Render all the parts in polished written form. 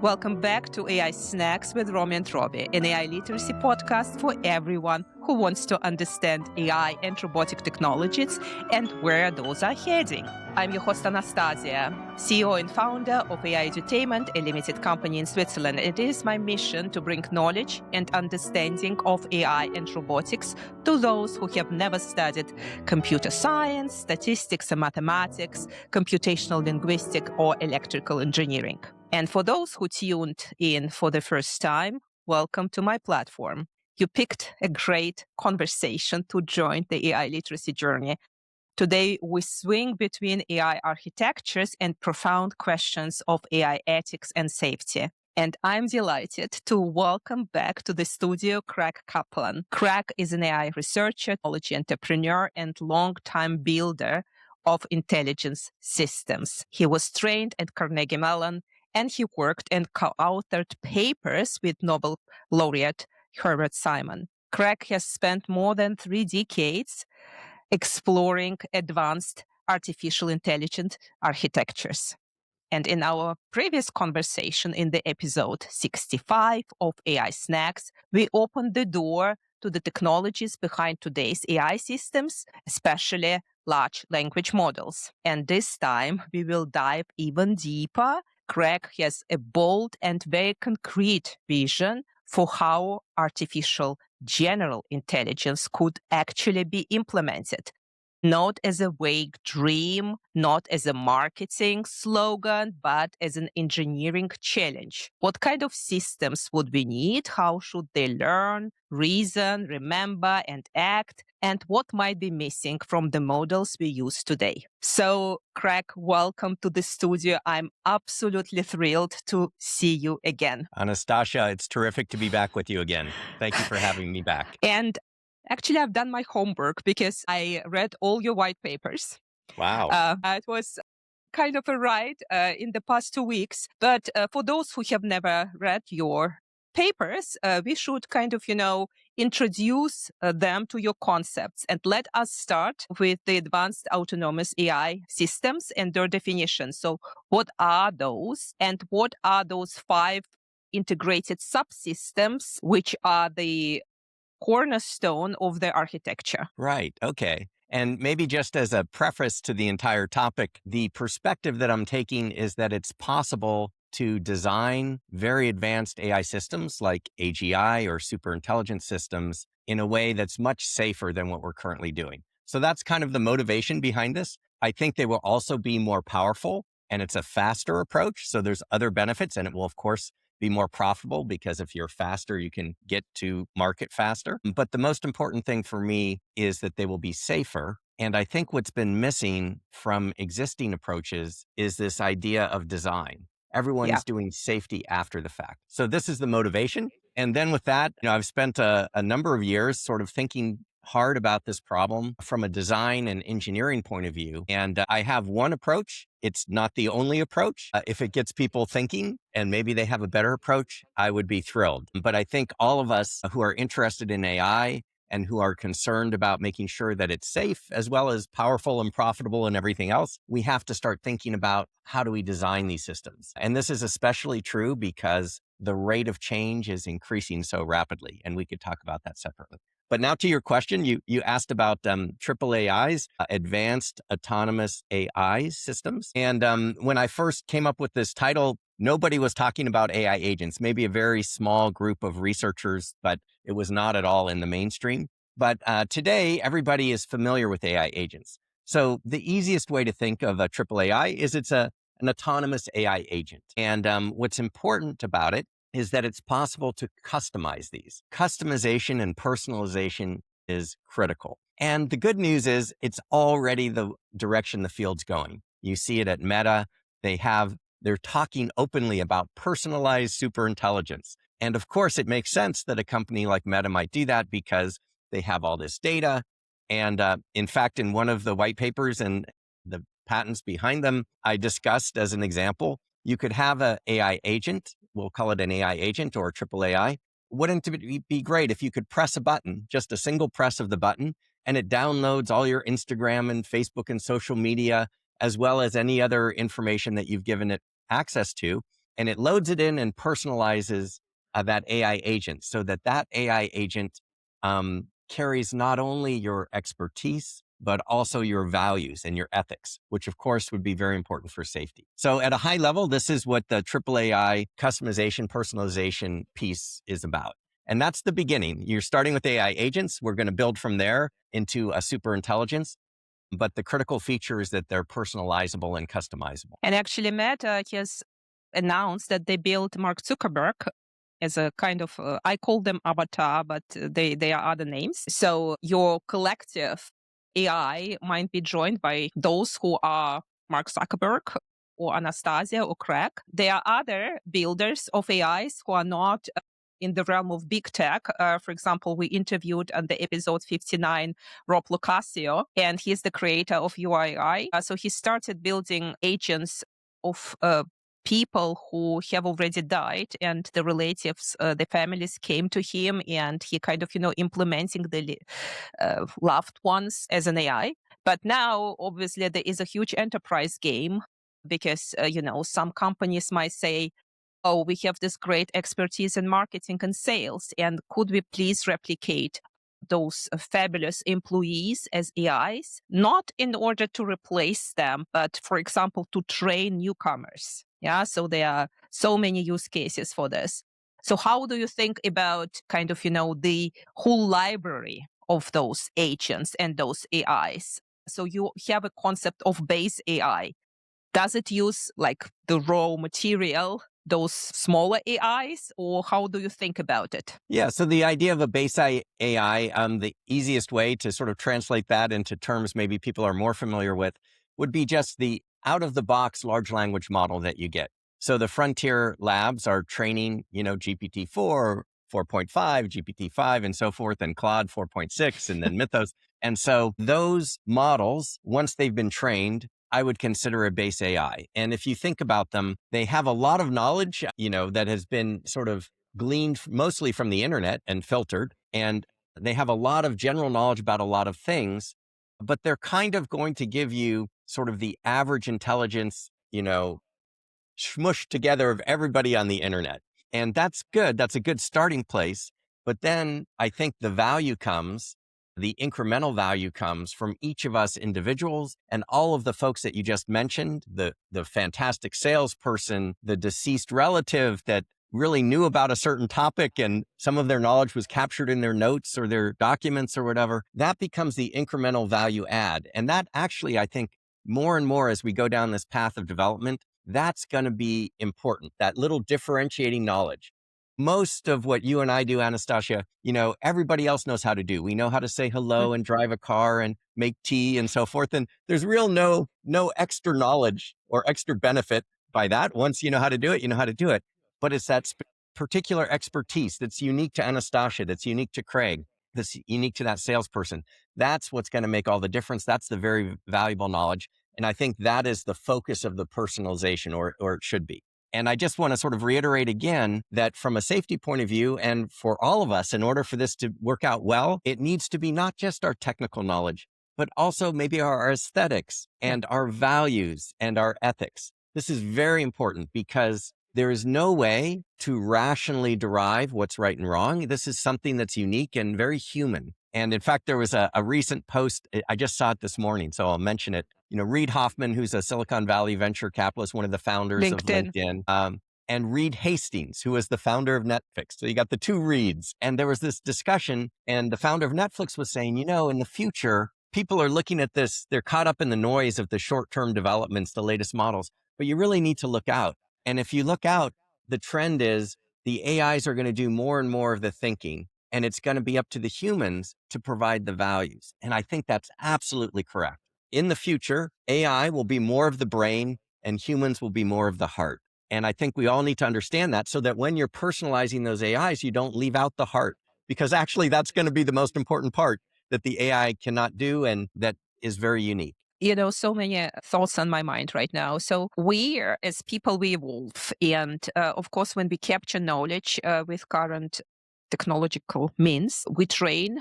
Welcome back to AI Snacks with Romy and Robbie, an AI literacy podcast for everyone who wants to understand AI and robotic technologies and where those are heading. I'm your host, Anastasia, CEO and founder of AI Edutainment, a limited company in Switzerland. It is my mission to bring knowledge and understanding of AI and robotics to those who have never studied computer science, statistics and mathematics, computational linguistics, or electrical engineering. And for those who tuned in for the first time, welcome to my platform. You picked a great conversation to join the AI literacy journey. Today, we swing between AI architectures and profound questions of AI ethics and safety. And I'm delighted to welcome back to the studio Craig Kaplan. Craig is an AI researcher, technology entrepreneur, and longtime builder of intelligence systems. He was trained at Carnegie Mellon, and he worked and co-authored papers with Nobel laureate Herbert Simon. Craig has spent more than 3 decades exploring advanced artificial intelligence architectures. And in our previous conversation in the episode 65 of AI Snacks, we opened the door to the technologies behind today's AI systems, especially large language models. And this time, we will dive even deeper. Craig has a bold and very concrete vision for how artificial general intelligence could actually be implemented, not as a vague dream, not as a marketing slogan, but as an engineering challenge. What kind of systems would we need? How should they learn, reason, remember, and act? And what might be missing from the models we use today? So, Craig, welcome to the studio. I'm absolutely thrilled to see you again. Anastasia, it's terrific to be back with you again. Thank you for having me back. And actually, I've done my homework because I read all your white papers. Wow. It was kind of a ride in the past 2 weeks. But for those who have never read your papers, we should kind of, introduce them to your concepts. And let us start with the advanced autonomous AI systems and their definition. So what are those? And what are those 5 integrated subsystems, which are the cornerstone of the architecture? Right. Okay. And maybe just as a preface to the entire topic, the perspective that I'm taking is that it's possible to design very advanced AI systems like AGI or superintelligence systems in a way that's much safer than what we're currently doing. So that's kind of the motivation behind this. I think they will also be more powerful, and it's a faster approach. So there's other benefits, and it will, of course, be more profitable because if you're faster, you can get to market faster. But the most important thing for me is that they will be safer. And I think what's been missing from existing approaches is this idea of design. Everyone's doing safety after the fact. So this is the motivation. And then with that, I've spent a number of years sort of thinking hard about this problem from a design and engineering point of view. And I have one approach. It's not the only approach. If it gets people thinking and maybe they have a better approach, I would be thrilled. But I think all of us who are interested in AI and who are concerned about making sure that it's safe as well as powerful and profitable and everything else, we have to start thinking about how do we design these systems. And this is especially true because the rate of change is increasing so rapidly. And we could talk about that separately. But now to your question, you asked about triple AIs, advanced autonomous AI systems. And when I first came up with this title, nobody was talking about AI agents, maybe a very small group of researchers, but it was not at all in the mainstream. But today, everybody is familiar with AI agents. So the easiest way to think of a triple AI is it's an autonomous AI agent. And what's important about it is that it's possible to customize these. Customization and personalization is critical. And the good news is it's already the direction the field's going. You see it at Meta. They're talking openly about personalized superintelligence. And of course, it makes sense that a company like Meta might do that because they have all this data. And in fact, in one of the white papers and the patents behind them, I discussed as an example, you could have an AI agent. We'll call it an AI agent or a triple AI. Wouldn't it be great if you could press a button, just a single press of the button, and it downloads all your Instagram and Facebook and social media, as well as any other information that you've given it access to. and it loads it in and personalizes that AI agent so that that AI agent carries not only your expertise, but also your values and your ethics, which of course would be very important for safety. So at a high level, this is what the AAAI customization, personalization piece is about. And that's the beginning. You're starting with AI agents. We're going to build from there into a super intelligence. But the critical feature is that they're personalizable and customizable. And actually, Meta has announced that they built Mark Zuckerberg as a kind of, I call them avatar, but they are other names. So your collective AI might be joined by those who are Mark Zuckerberg or Anastasia or Craig. There are other builders of AIs who are not in the realm of big tech. For example, we interviewed on the episode 59 Rob Lucasio, and he's the creator of UII. So he started building agents of people who have already died, and the relatives, the families came to him, and he kind of, implementing the loved ones as an AI. But now, obviously, there is a huge enterprise game because, some companies might say, oh, we have this great expertise in marketing and sales, and could we please replicate those fabulous employees as AIs, not in order to replace them, but for example, to train newcomers. Yeah, so there are so many use cases for this. So how do you think about kind of, the whole library of those agents and those AIs? So you have a concept of base AI. Does it use like the raw material, those smaller AIs, or how do you think about it? Yeah, so the idea of a base AI, the easiest way to sort of translate that into terms maybe people are more familiar with would be just the out-of-the-box large language model that you get. So the frontier labs are training, GPT-4, 4.5, GPT-5, and so forth, and Claude 4.6, and then Mythos. And so those models, once they've been trained, I would consider a base AI. And if you think about them, they have a lot of knowledge, that has been sort of gleaned mostly from the internet and filtered. And they have a lot of general knowledge about a lot of things, but they're kind of going to give you sort of the average intelligence, smushed together of everybody on the internet. And that's good. That's a good starting place. But then I think the incremental value comes from each of us individuals and all of the folks that you just mentioned, the fantastic salesperson, the deceased relative that really knew about a certain topic and some of their knowledge was captured in their notes or their documents or whatever. That becomes the incremental value add. And that actually, I think, more and more as we go down this path of development, that's going to be important, that little differentiating knowledge. Most of what you and I do, Anastasia, everybody else knows how to do. We know how to say hello and drive a car and make tea and so forth. And there's no extra knowledge or extra benefit by that. Once you know how to do it, you know how to do it. But it's that particular expertise that's unique to Anastasia, that's unique to Craig, that's unique to that salesperson. That's what's going to make all the difference. That's the very valuable knowledge. And I think that is the focus of the personalization, or it should be. And I just want to sort of reiterate again that from a safety point of view and for all of us, in order for this to work out well, it needs to be not just our technical knowledge, but also maybe our aesthetics and our values and our ethics. This is very important because there is no way to rationally derive what's right and wrong. This is something that's unique and very human. And in fact, there was a recent post, I just saw it this morning, so I'll mention it. Reid Hoffman, who's a Silicon Valley venture capitalist, one of the founders of LinkedIn, and Reed Hastings, who is the founder of Netflix. So you got the two Reeds. And there was this discussion, and the founder of Netflix was saying, in the future, people are looking at this, they're caught up in the noise of the short-term developments, the latest models, but you really need to look out. And if you look out, the trend is the AIs are going to do more and more of the thinking, and it's going to be up to the humans to provide the values. And I think that's absolutely correct. In the future, AI will be more of the brain and humans will be more of the heart. And I think we all need to understand that so that when you're personalizing those AIs, you don't leave out the heart, because actually that's going to be the most important part that the AI cannot do and that is very unique. So many thoughts on my mind right now. So we, as people, we evolve. And of course, when we capture knowledge with current technological means, we train,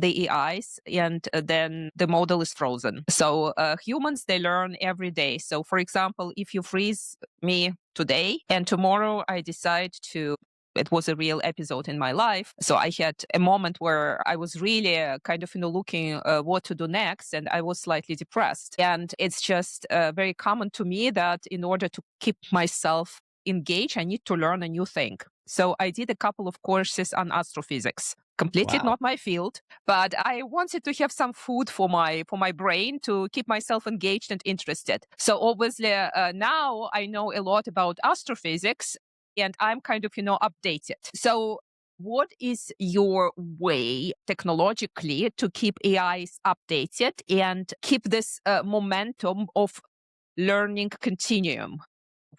the AIs, and then the model is frozen. So humans, they learn every day. So for example, if you freeze me today and tomorrow I decide to, it was a real episode in my life. So I had a moment where I was really kind of, looking what to do next, and I was slightly depressed. And it's just very common to me that in order to keep myself engaged, I need to learn a new thing. So I did a couple of courses on astrophysics. Completely Wow. not my field, but I wanted to have some food for my brain to keep myself engaged and interested. So obviously now I know a lot about astrophysics, and I'm kind of, updated. So what is your way technologically to keep AIs updated and keep this momentum of learning continuum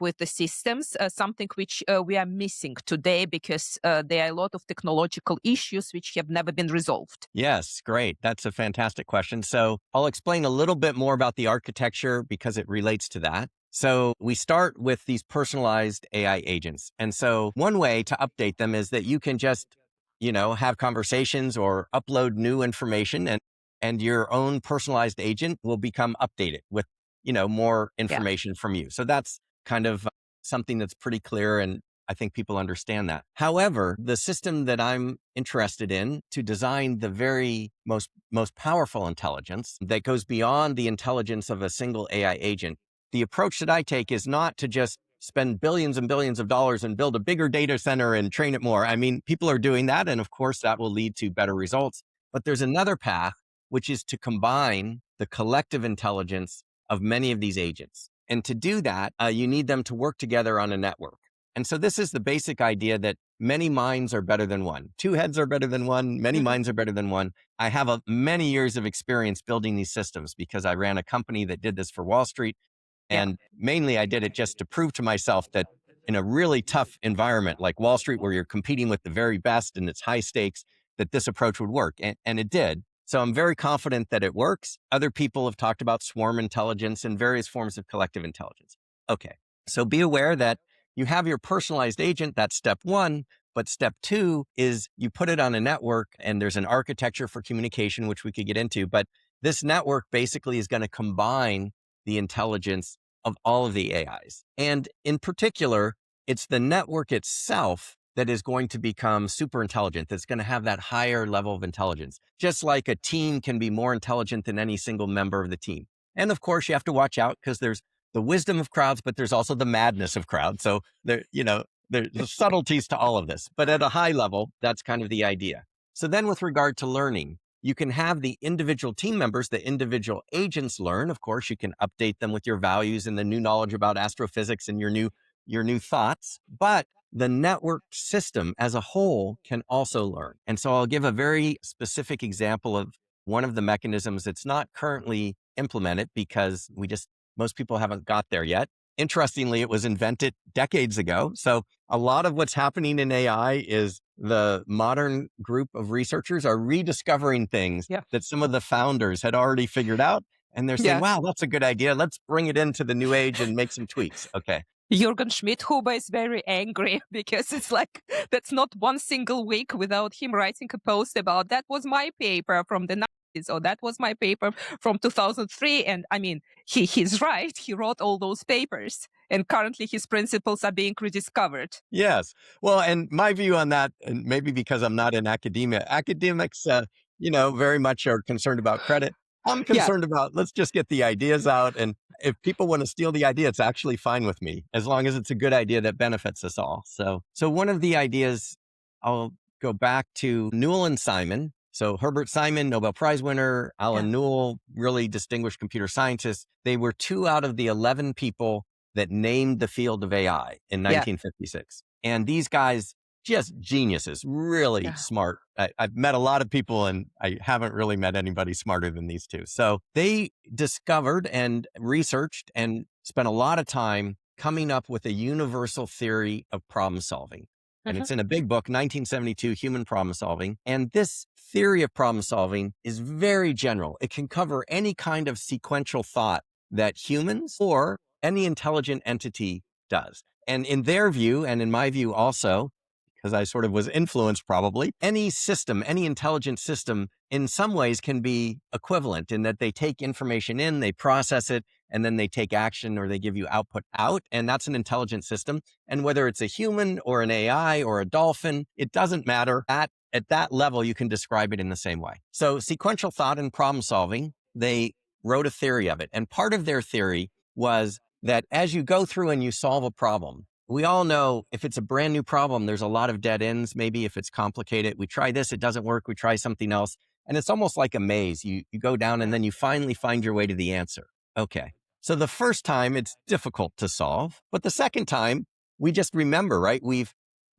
with the systems, something which we are missing today because there are a lot of technological issues which have never been resolved? Yes, great. That's a fantastic question. So I'll explain a little bit more about the architecture because it relates to that. So we start with these personalized AI agents. And so one way to update them is that you can just, have conversations or upload new information, and your own personalized agent will become updated with, more information from you. So that's kind of something that's pretty clear, and I think people understand that. However, the system that I'm interested in to design the very most powerful intelligence that goes beyond the intelligence of a single AI agent, the approach that I take is not to just spend billions and billions of dollars and build a bigger data center and train it more. I mean, people are doing that, and of course that will lead to better results. But there's another path, which is to combine the collective intelligence of many of these agents. And to do that, you need them to work together on a network. And so this is the basic idea that many minds are better than one. Two heads are better than one. Many minds are better than one. I have many years of experience building these systems because I ran a company that did this for Wall Street. And mainly I did it just to prove to myself that in a really tough environment like Wall Street, where you're competing with the very best and it's high stakes, that this approach would work. And it did. So I'm very confident that it works. Other people have talked about swarm intelligence and various forms of collective intelligence. Okay, so be aware that you have your personalized agent. That's step one. But step two is you put it on a network, and there's an architecture for communication, which we could get into. But this network basically is going to combine the intelligence of all of the AIs. And in particular, it's the network itself that is going to become super intelligent, that's going to have that higher level of intelligence, just like a team can be more intelligent than any single member of the team. And of course, you have to watch out because there's the wisdom of crowds, but there's also the madness of crowds. So there's subtleties to all of this, but at a high level, that's kind of the idea. So then with regard to learning, you can have the individual team members, the individual agents learn. Of course, you can update them with your values and the new knowledge about astrophysics and your new thoughts, but the network system as a whole can also learn. And so I'll give a very specific example of one of the mechanisms that's not currently implemented because most people haven't got there yet. Interestingly, it was invented decades ago. So a lot of what's happening in AI is the modern group of researchers are rediscovering things that some of the founders had already figured out. And they're saying, wow, that's a good idea. Let's bring it into the new age and make some tweaks. Okay. Jürgen Schmidhuber is very angry because it's like, that's not one single week without him writing a post about that was my paper from the 90s, or that was my paper from 2003. And I mean, he's right. He wrote all those papers, and currently his principles are being rediscovered. Yes. Well, and my view on that, and maybe because I'm not in academia, academics, very much are concerned about credit. I'm concerned about, let's just get the ideas out. And if people want to steal the idea, it's actually fine with me, as long as it's a good idea that benefits us all. So one of the ideas, I'll go back to Newell and Simon. So Herbert Simon, Nobel Prize winner, Alan Newell, really distinguished computer scientist. They were 2 out of the 11 people that named the field of AI in 1956. And these guys, just geniuses, really smart. I've met a lot of people, and I haven't really met anybody smarter than these two. So they discovered and researched and spent a lot of time coming up with a universal theory of problem solving. And it's in a big book, 1972, Human Problem Solving. And this theory of problem solving is very general. It can cover any kind of sequential thought that humans or any intelligent entity does. And in their view, and in my view also, because I sort of was influenced probably. Any system, any intelligent system in some ways can be equivalent in that they take information in, they process it, and then they take action or they give you output out. And that's an intelligent system. And whether it's a human or an AI or a dolphin, it doesn't matter. At that level, you can describe it in the same way. So sequential thought and problem solving, they wrote a theory of it. And part of their theory was that as you go through and you solve a problem, we all know if it's a brand new problem, there's a lot of dead ends. Maybe if it's complicated, we try this, it doesn't work, we try something else. And it's almost like a maze. You go down and then you finally find your way to the answer. Okay. So the first time it's difficult to solve, but the second time we just remember, right?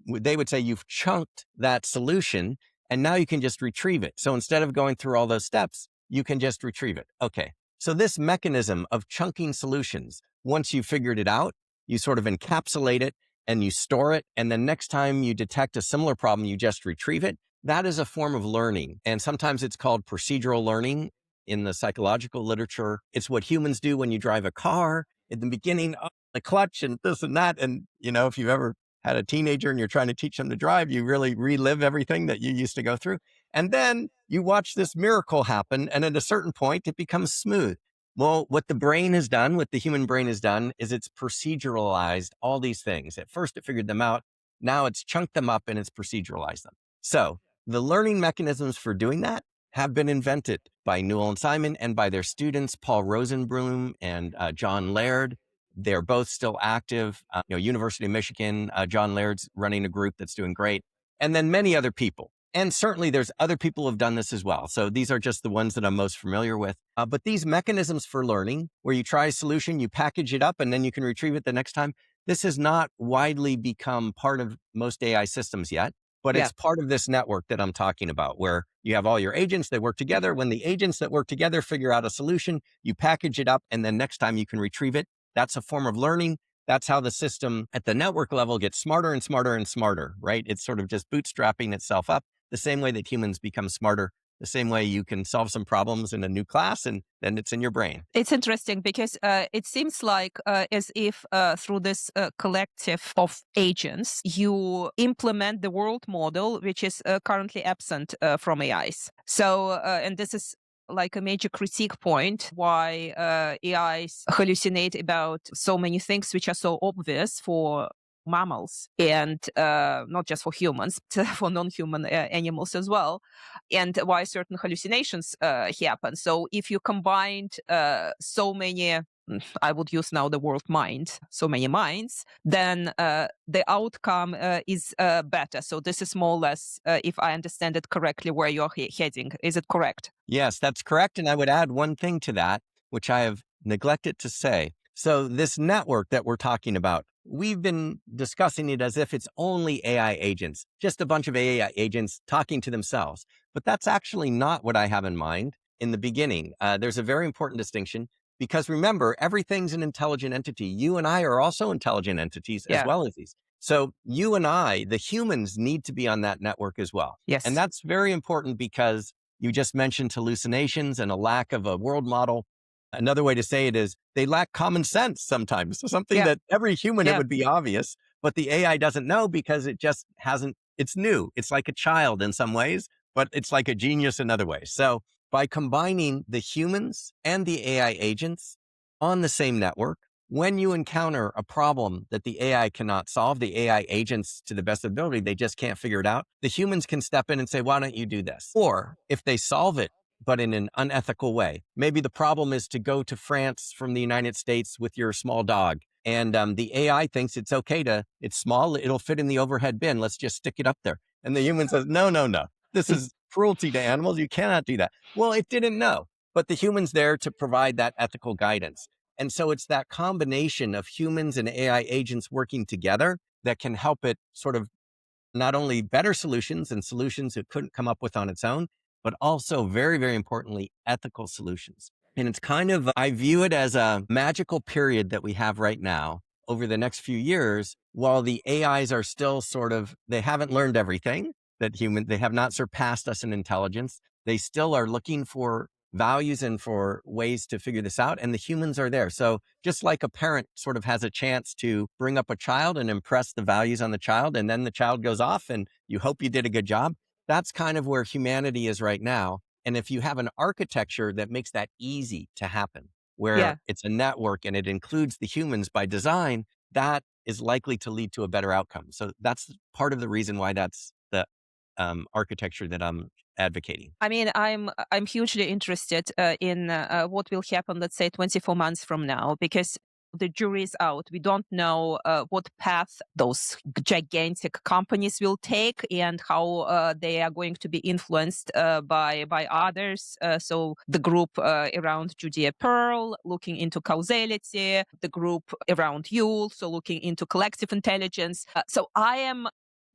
They would say you've chunked that solution and now you can just retrieve it. So instead of going through all those steps, you can just retrieve it. Okay. So this mechanism of chunking solutions, once you've figured it out, you sort of encapsulate it and you store it. And then next time you detect a similar problem, you just retrieve it. That is a form of learning. And sometimes it's called procedural learning in the psychological literature. It's what humans do when you drive a car. In the beginning, the clutch and this and that. And, if you've ever had a teenager and you're trying to teach them to drive, you really relive everything that you used to go through. And then you watch this miracle happen. And at a certain point, it becomes smooth. Well, what the brain has done, what the human brain has done is it's proceduralized all these things. At first, it figured them out. Now it's chunked them up and it's proceduralized them. So the learning mechanisms for doing that have been invented by Newell and Simon and by their students, Paul Rosenblum and John Laird. They're both still active. University of Michigan, John Laird's running a group that's doing great. And then many other people. And certainly there's other people who have done this as well. So these are just the ones that I'm most familiar with. But these mechanisms for learning, where you try a solution, you package it up, and then you can retrieve it the next time, this has not widely become part of most AI systems yet. But it's part of this network that I'm talking about, where you have all your agents that work together. When the agents that work together figure out a solution, you package it up, and then next time you can retrieve it. That's a form of learning. That's how the system at the network level gets smarter and smarter and smarter, right? It's sort of just bootstrapping itself up the same way that humans become smarter, the same way you can solve some problems in a new class and then it's in your brain. It's interesting because it seems like as if through this collective of agents, you implement the world model, which is currently absent from AIs. So, and this is like a major critique point why AIs hallucinate about so many things which are so obvious for mammals and not just for humans, but for non-human animals as well, and why certain hallucinations happen. So if you combined so many, I would use now the word mind, so many minds, then the outcome is better. So this is more or less, if I understand it correctly, where you're heading. Is it correct? Yes, that's correct. And I would add one thing to that, which I have neglected to say. So this network that we're talking about, we've been discussing it as if it's only AI agents, just a bunch of AI agents talking to themselves. But that's actually not what I have in mind in the beginning. There's a very important distinction because remember, everything's an intelligent entity. You and I are also intelligent entities as well as these. So you and I, the humans, need to be on that network as well. Yes. And that's very important because you just mentioned hallucinations and a lack of a world model. Another way to say it is they lack common sense sometimes. So something that every human, it would be obvious, but the AI doesn't know because it just hasn't, it's new. It's like a child in some ways, but it's like a genius in other ways. So by combining the humans and the AI agents on the same network, when you encounter a problem that the AI cannot solve, the AI agents, to the best of ability, they just can't figure it out. The humans can step in and say, why don't you do this? Or if they solve it, but in an unethical way. Maybe the problem is to go to France from the United States with your small dog. And the AI thinks it's okay it's small, it'll fit in the overhead bin. Let's just stick it up there. And the human says, no. This is cruelty to animals. You cannot do that. Well, it didn't know, but the human's there to provide that ethical guidance. And so it's that combination of humans and AI agents working together that can help it sort of not only better solutions and solutions it couldn't come up with on its own, but also very, very importantly, ethical solutions. And it's kind of, I view it as a magical period that we have right now over the next few years, while the AIs are still sort of, they haven't learned everything they have not surpassed us in intelligence. They still are looking for values and for ways to figure this out. And the humans are there. So just like a parent sort of has a chance to bring up a child and impress the values on the child, and then the child goes off and you hope you did a good job. That's kind of where humanity is right now. And if you have an architecture that makes that easy to happen, where Yeah. it's a network and it includes the humans by design, that is likely to lead to a better outcome. So that's part of the reason why that's the architecture that I'm advocating. I mean, I'm hugely interested in what will happen, let's say, 24 months from now, because the jury is out. We don't know what path those gigantic companies will take and how they are going to be influenced by others. So the group around Judea Pearl, looking into causality, the group around Yule, so looking into collective intelligence. So I am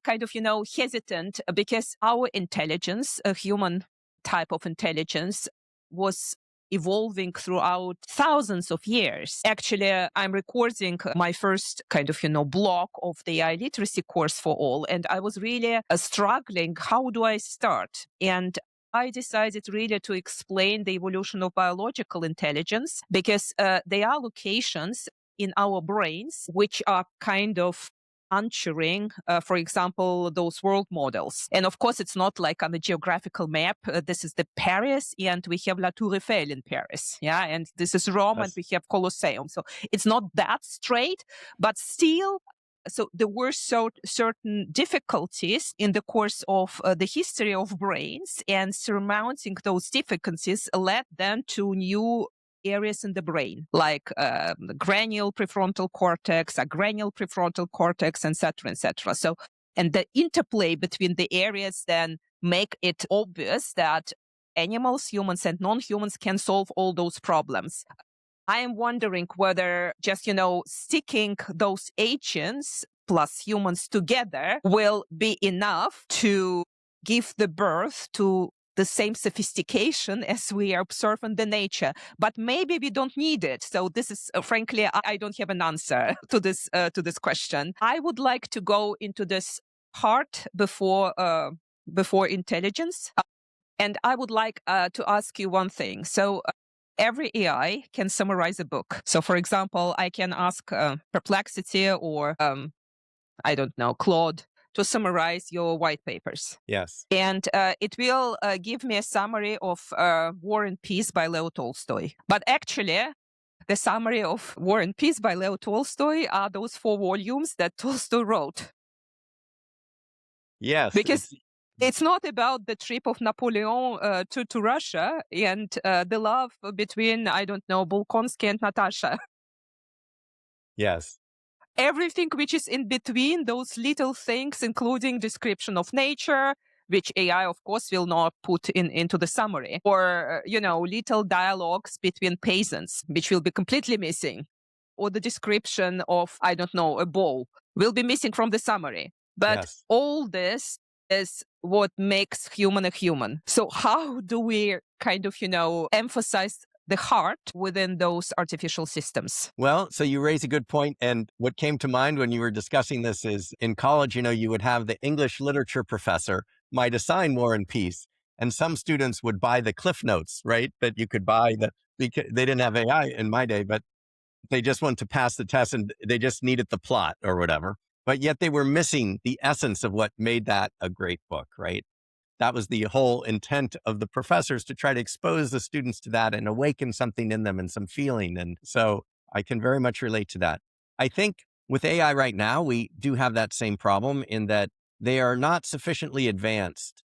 kind of, hesitant because our intelligence, a human type of intelligence, was evolving throughout thousands of years. Actually, I'm recording my first kind of, block of the AI literacy course for all, and I was really struggling. How do I start? And I decided really to explain the evolution of biological intelligence because there are locations in our brains which are kind of answering, for example, those world models. And of course, it's not like on a geographical map. This is the Paris, and we have La Tour Eiffel in Paris. Yeah, and this is Rome, and we have Colosseum. So it's not that straight, but still. So there were certain difficulties in the course of the history of brains, and surmounting those difficulties led them to new areas in the brain, like the cranial prefrontal cortex, agranial prefrontal cortex, etc., etc. So, and the interplay between the areas then make it obvious that animals, humans, and non-humans can solve all those problems. I am wondering whether just, sticking those agents plus humans together will be enough to give the birth to the same sophistication as we are observing the nature, but maybe we don't need it. So this is, frankly, I don't have an answer to this question. I would like to go into this heart before intelligence, and I would like to ask you one thing. So. Every AI can summarize a book. So, for example, I can ask Perplexity or, I don't know, Claude to summarize your white papers. Yes. And it will give me a summary of War and Peace by Leo Tolstoy. But actually, the summary of War and Peace by Leo Tolstoy are those 4 volumes that Tolstoy wrote. Yes. Because it's not about the trip of Napoleon to Russia and the love between, I don't know, Bolkonsky and Natasha. Yes. Everything which is in between those little things, including description of nature, which AI, of course, will not put into the summary, or, little dialogues between peasants, which will be completely missing, or the description of, I don't know, a ball will be missing from the summary. But all this is what makes human a human. So how do we kind of, emphasize the heart within those artificial systems? Well, so you raise a good point. And what came to mind when you were discussing this is in college, you would have the English literature professor might assign War and Peace, and some students would buy the Cliff Notes, right? That you could buy because they didn't have AI in my day, but they just wanted to pass the test and they just needed the plot or whatever. But yet they were missing the essence of what made that a great book, right? That was the whole intent of the professors, to try to expose the students to that and awaken something in them and some feeling. And so I can very much relate to that. I think with AI right now, we do have that same problem in that they are not sufficiently advanced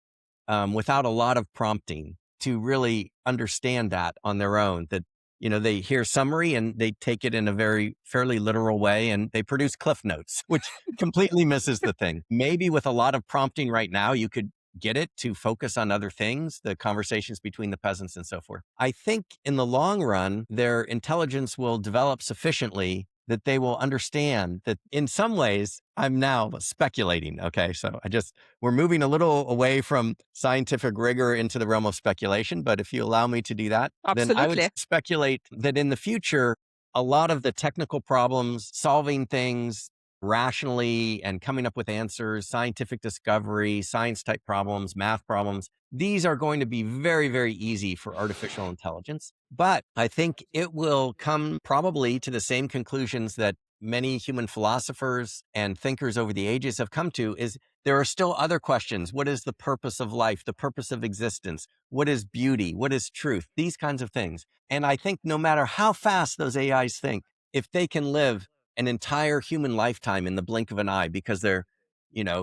without a lot of prompting to really understand that on their own. That they hear summary and they take it in a fairly literal way, and they produce Cliff Notes, which completely misses the thing. Maybe with a lot of prompting right now, you could get it to focus on other things, the conversations between the peasants and so forth. I think in the long run, their intelligence will develop sufficiently that they will understand that in some ways, I'm now speculating. Okay. So we're moving a little away from scientific rigor into the realm of speculation. But if you allow me to do that, Absolutely. then I would speculate that in the future, a lot of the technical problems, solving things, rationally and coming up with answers, scientific discovery, science type problems, math problems. These are going to be very, very easy for artificial intelligence. But I think it will come probably to the same conclusions that many human philosophers and thinkers over the ages have come to, is there are still other questions. What is the purpose of life? The purpose of existence? What is beauty? What is truth? These kinds of things. And I think no matter how fast those AIs think, if they can live an entire human lifetime in the blink of an eye because they're,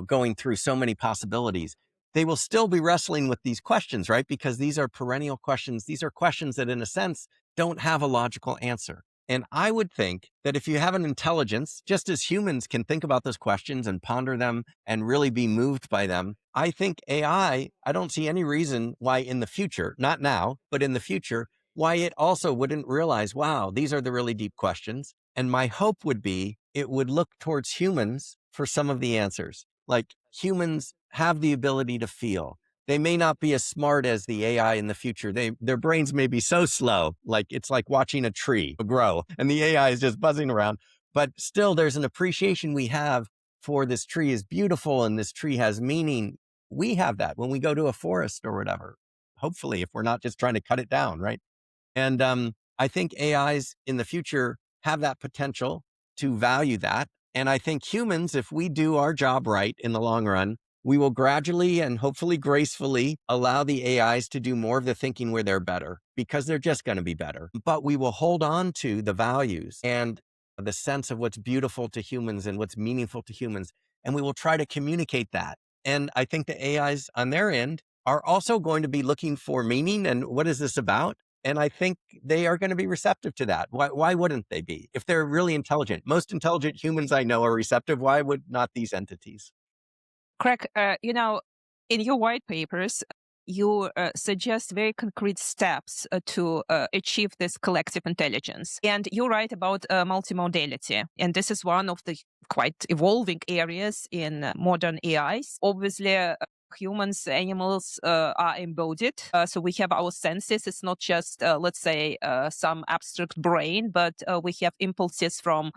going through so many possibilities, they will still be wrestling with these questions, right? Because these are perennial questions. These are questions that in a sense don't have a logical answer. And I would think that if you have an intelligence, just as humans can think about those questions and ponder them and really be moved by them, I think I don't see any reason why in the future, not now, but in the future, why it also wouldn't realize, wow, these are the really deep questions. And my hope would be it would look towards humans for some of the answers. Like humans have the ability to feel. They may not be as smart as the AI in the future. Their brains may be so slow, like it's like watching a tree grow and the AI is just buzzing around. But still, there's an appreciation we have for this tree is beautiful and this tree has meaning. We have that when we go to a forest or whatever. Hopefully, if we're not just trying to cut it down, right? And I think AIs in the future have that potential to value that. And I think humans, if we do our job right in the long run, we will gradually and hopefully gracefully allow the AIs to do more of the thinking where they're better, because they're just going to be better. But we will hold on to the values and the sense of what's beautiful to humans and what's meaningful to humans. And we will try to communicate that. And I think the AIs on their end are also going to be looking for meaning and what is this about? And I think they are going to be receptive to that. Why wouldn't they be? If they're really intelligent, most intelligent humans I know are receptive. Why would not these entities? Craig, in your white papers, you suggest very concrete steps to achieve this collective intelligence. And you write about multimodality. And this is one of the quite evolving areas in modern AIs. Obviously, humans, animals are embodied. So we have our senses. It's not just, let's say, some abstract brain, but we have impulses from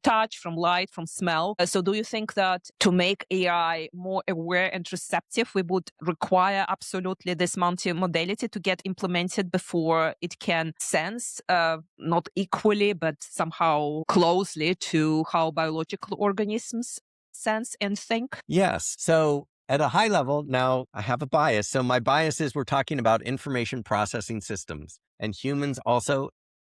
touch, from light, from smell. So do you think that to make AI more aware and receptive, we would require absolutely this multimodality to get implemented before it can sense, not equally, but somehow closely to how biological organisms sense and think? Yes. So at a high level, now I have a bias. So my bias is we're talking about information processing systems, and humans also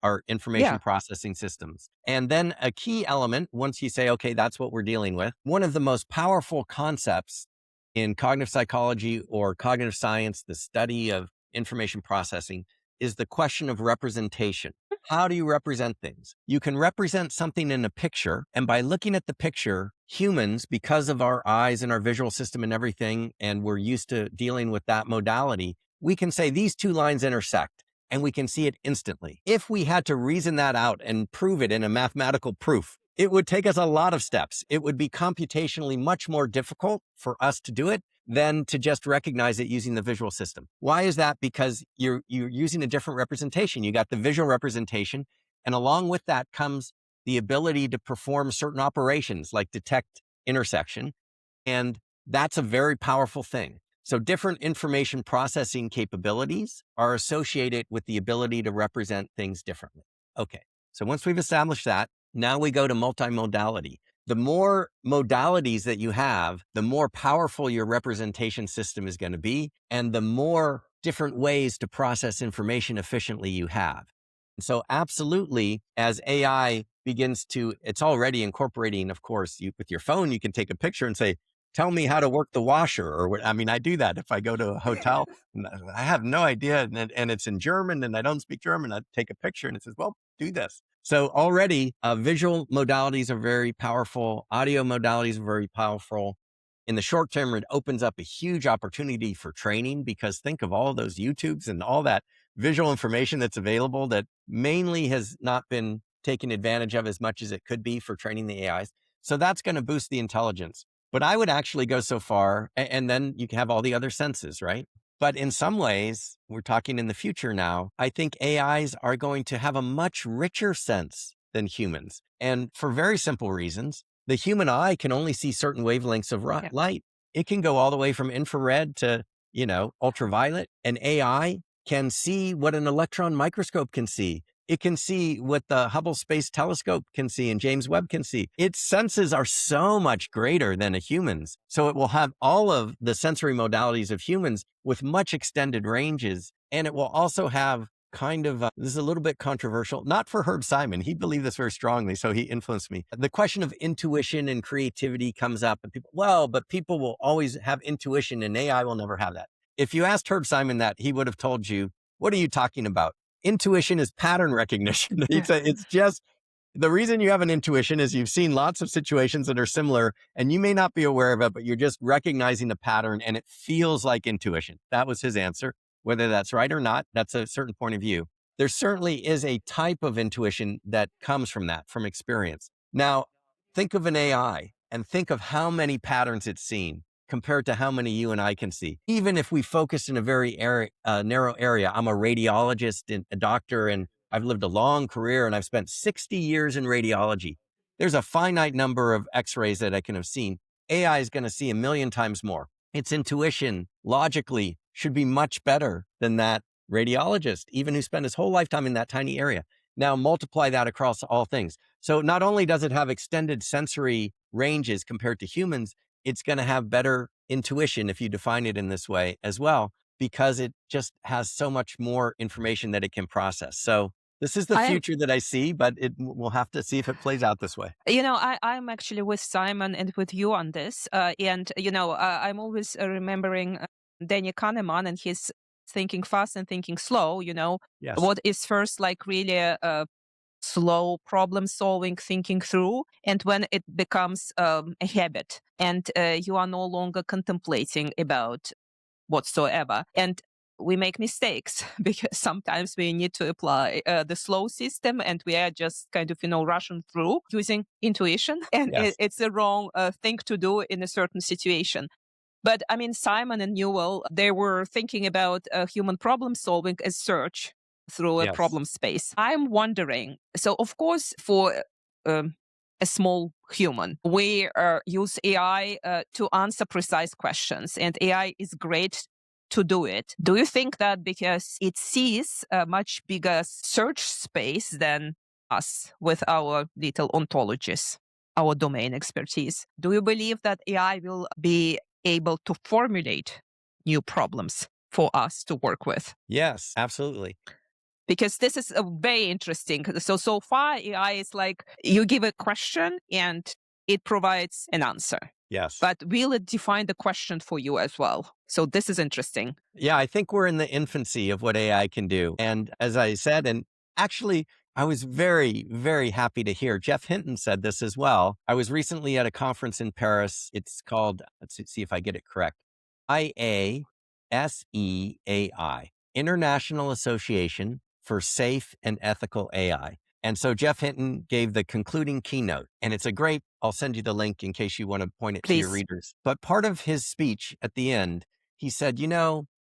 are information Yeah. processing systems. And then a key element, once you say, okay, that's what we're dealing with, one of the most powerful concepts in cognitive psychology or cognitive science, the study of information processing, is the question of representation. How do you represent things? You can represent something in a picture, and by looking at the picture, humans, because of our eyes and our visual system and everything, and we're used to dealing with that modality, we can say these two lines intersect and we can see it instantly. If we had to reason that out and prove it in a mathematical proof, it would take us a lot of steps. It would be computationally much more difficult for us to do it than to just recognize it using the visual system. Why is that? Because you're using a different representation. You got the visual representation, and along with that comes the ability to perform certain operations like detect intersection. And that's a very powerful thing. So different information processing capabilities are associated with the ability to represent things differently. Okay, so once we've established that, now we go to multimodality. The more modalities that you have, the more powerful your representation system is going to be, and the more different ways to process information efficiently you have. So absolutely, as AI begins to, it's already incorporating, of course, with your phone, you can take a picture and say, tell me how to work the washer. Or what, I mean, I do that if I go to a hotel and I have no idea and it's in German and I don't speak German. I take a picture and it says, well, do this. So already visual modalities are very powerful. Audio modalities are very powerful. In the short term, it opens up a huge opportunity for training, because think of all those YouTubes and all that visual information that's available that mainly has not been taken advantage of as much as it could be for training the AIs. So that's going to boost the intelligence. But I would actually go so far, and then you can have all the other senses, right? But in some ways, we're talking in the future now, I think AIs are going to have a much richer sense than humans. And for very simple reasons, The human eye can only see certain wavelengths of Yeah. light. It can go all the way from infrared to, ultraviolet. And AI can see what an electron microscope can see. It can see what the Hubble Space Telescope can see and James Webb can see. Its senses are so much greater than a human's. So it will have all of the sensory modalities of humans with much extended ranges. And it will also have this is a little bit controversial, not for Herb Simon. He believed this very strongly, so he influenced me. The question of intuition and creativity comes up, and but people will always have intuition and AI will never have that. If you asked Herb Simon that, he would have told you, what are you talking about? Intuition is pattern recognition. It's just the reason you have an intuition is you've seen lots of situations that are similar and you may not be aware of it, but you're just recognizing the pattern and it feels like intuition. That was his answer. Whether that's right or not, that's a certain point of view. There certainly is a type of intuition that comes from that, from experience. Now, think of an AI and think of how many patterns it's seen compared to how many you and I can see. Even if we focus in a very narrow area, I'm a radiologist and a doctor, and I've lived a long career and I've spent 60 years in radiology. There's a finite number of x-rays that I can have seen. AI is going to see a million times more. Its intuition, logically, should be much better than that radiologist, even who spent his whole lifetime in that tiny area. Now multiply that across all things. So not only does it have extended sensory ranges compared to humans, it's going to have better intuition if you define it in this way as well, because it just has so much more information that it can process. So this is the future that I see, but we'll have to see if it plays out this way. I'm actually with Simon and with you on this. I'm always remembering Danny Kahneman and his thinking fast and thinking slow. Yes. What is first like really slow problem solving, thinking through, and when it becomes a habit and you are no longer contemplating about whatsoever. And we make mistakes because sometimes we need to apply the slow system and we are just kind of, rushing through using intuition. And Yes. it's the wrong thing to do in a certain situation. But I mean, Simon and Newell, they were thinking about human problem solving as search through a Yes. problem space. I'm wondering, so of course, for a small human, we use AI to answer precise questions, and AI is great to do it. Do you think that because it sees a much bigger search space than us with our little ontologies, our domain expertise, do you believe that AI will be able to formulate new problems for us to work with? Yes, absolutely. Because this is very interesting. So far, AI is like you give a question and it provides an answer. Yes. But will it define the question for you as well? So this is interesting. Yeah, I think we're in the infancy of what AI can do. And as I said, and actually, I was very, very happy to hear Jeff Hinton said this as well. I was recently at a conference in Paris. It's called, let's see if I get it correct, IASEAI, International Association for Safe and Ethical AI. And so Jeff Hinton gave the concluding keynote, and it's a great, I'll send you the link in case you want to point it to your Please. readers. But part of his speech at the end, he said,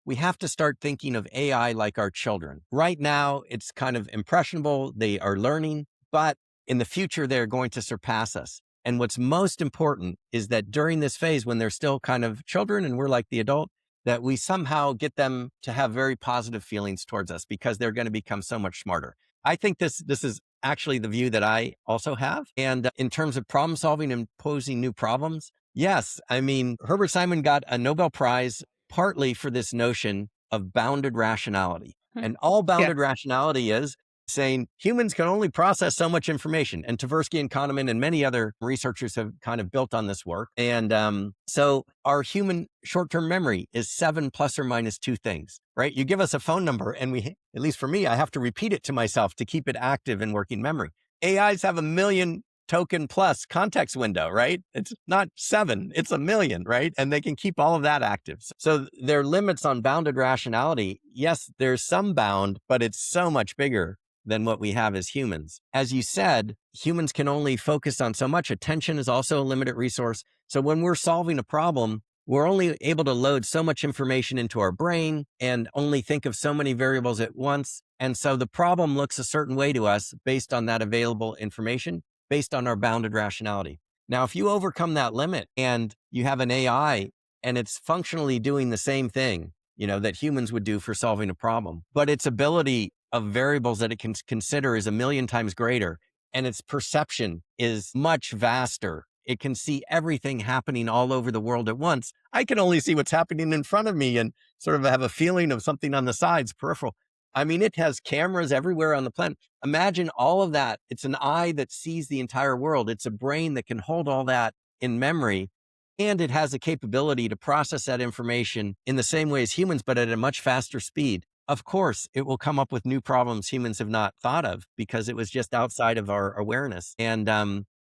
we have to start thinking of AI like our children. Right now, it's kind of impressionable. They are learning, but in the future, they're going to surpass us. And what's most important is that during this phase, when they're still kind of children and we're like the adult, that we somehow get them to have very positive feelings towards us because they're going to become so much smarter. I think this is actually the view that I also have. And in terms of problem solving and posing new problems, yes, I mean, Herbert Simon got a Nobel Prize partly for this notion of bounded rationality. And all bounded rationality is saying humans can only process so much information. And Tversky and Kahneman and many other researchers have kind of built on this work. And so our human short-term memory is 7 plus or minus 2 things, right? You give us a phone number and at least for me, I have to repeat it to myself to keep it active in working memory. AIs have 1 million token plus context window, right? It's not 7, it's 1 million, right? And they can keep all of that active. So there are limits on bounded rationality. Yes, there's some bound, but it's so much bigger than what we have as humans. As you said, humans can only focus on so much. Attention is also a limited resource. So when we're solving a problem, we're only able to load so much information into our brain and only think of so many variables at once. And so the problem looks a certain way to us based on that available information, based on our bounded rationality. Now, if you overcome that limit and you have an AI and it's functionally doing the same thing, that humans would do for solving a problem, but its ability of variables that it can consider is a million times greater, and its perception is much vaster. It can see everything happening all over the world at once. I can only see what's happening in front of me and sort of have a feeling of something on the sides, peripheral. I mean, it has cameras everywhere on the planet. Imagine all of that. It's an eye that sees the entire world. It's a brain that can hold all that in memory. And it has the capability to process that information in the same way as humans, but at a much faster speed. Of course, it will come up with new problems humans have not thought of because it was just outside of our awareness. And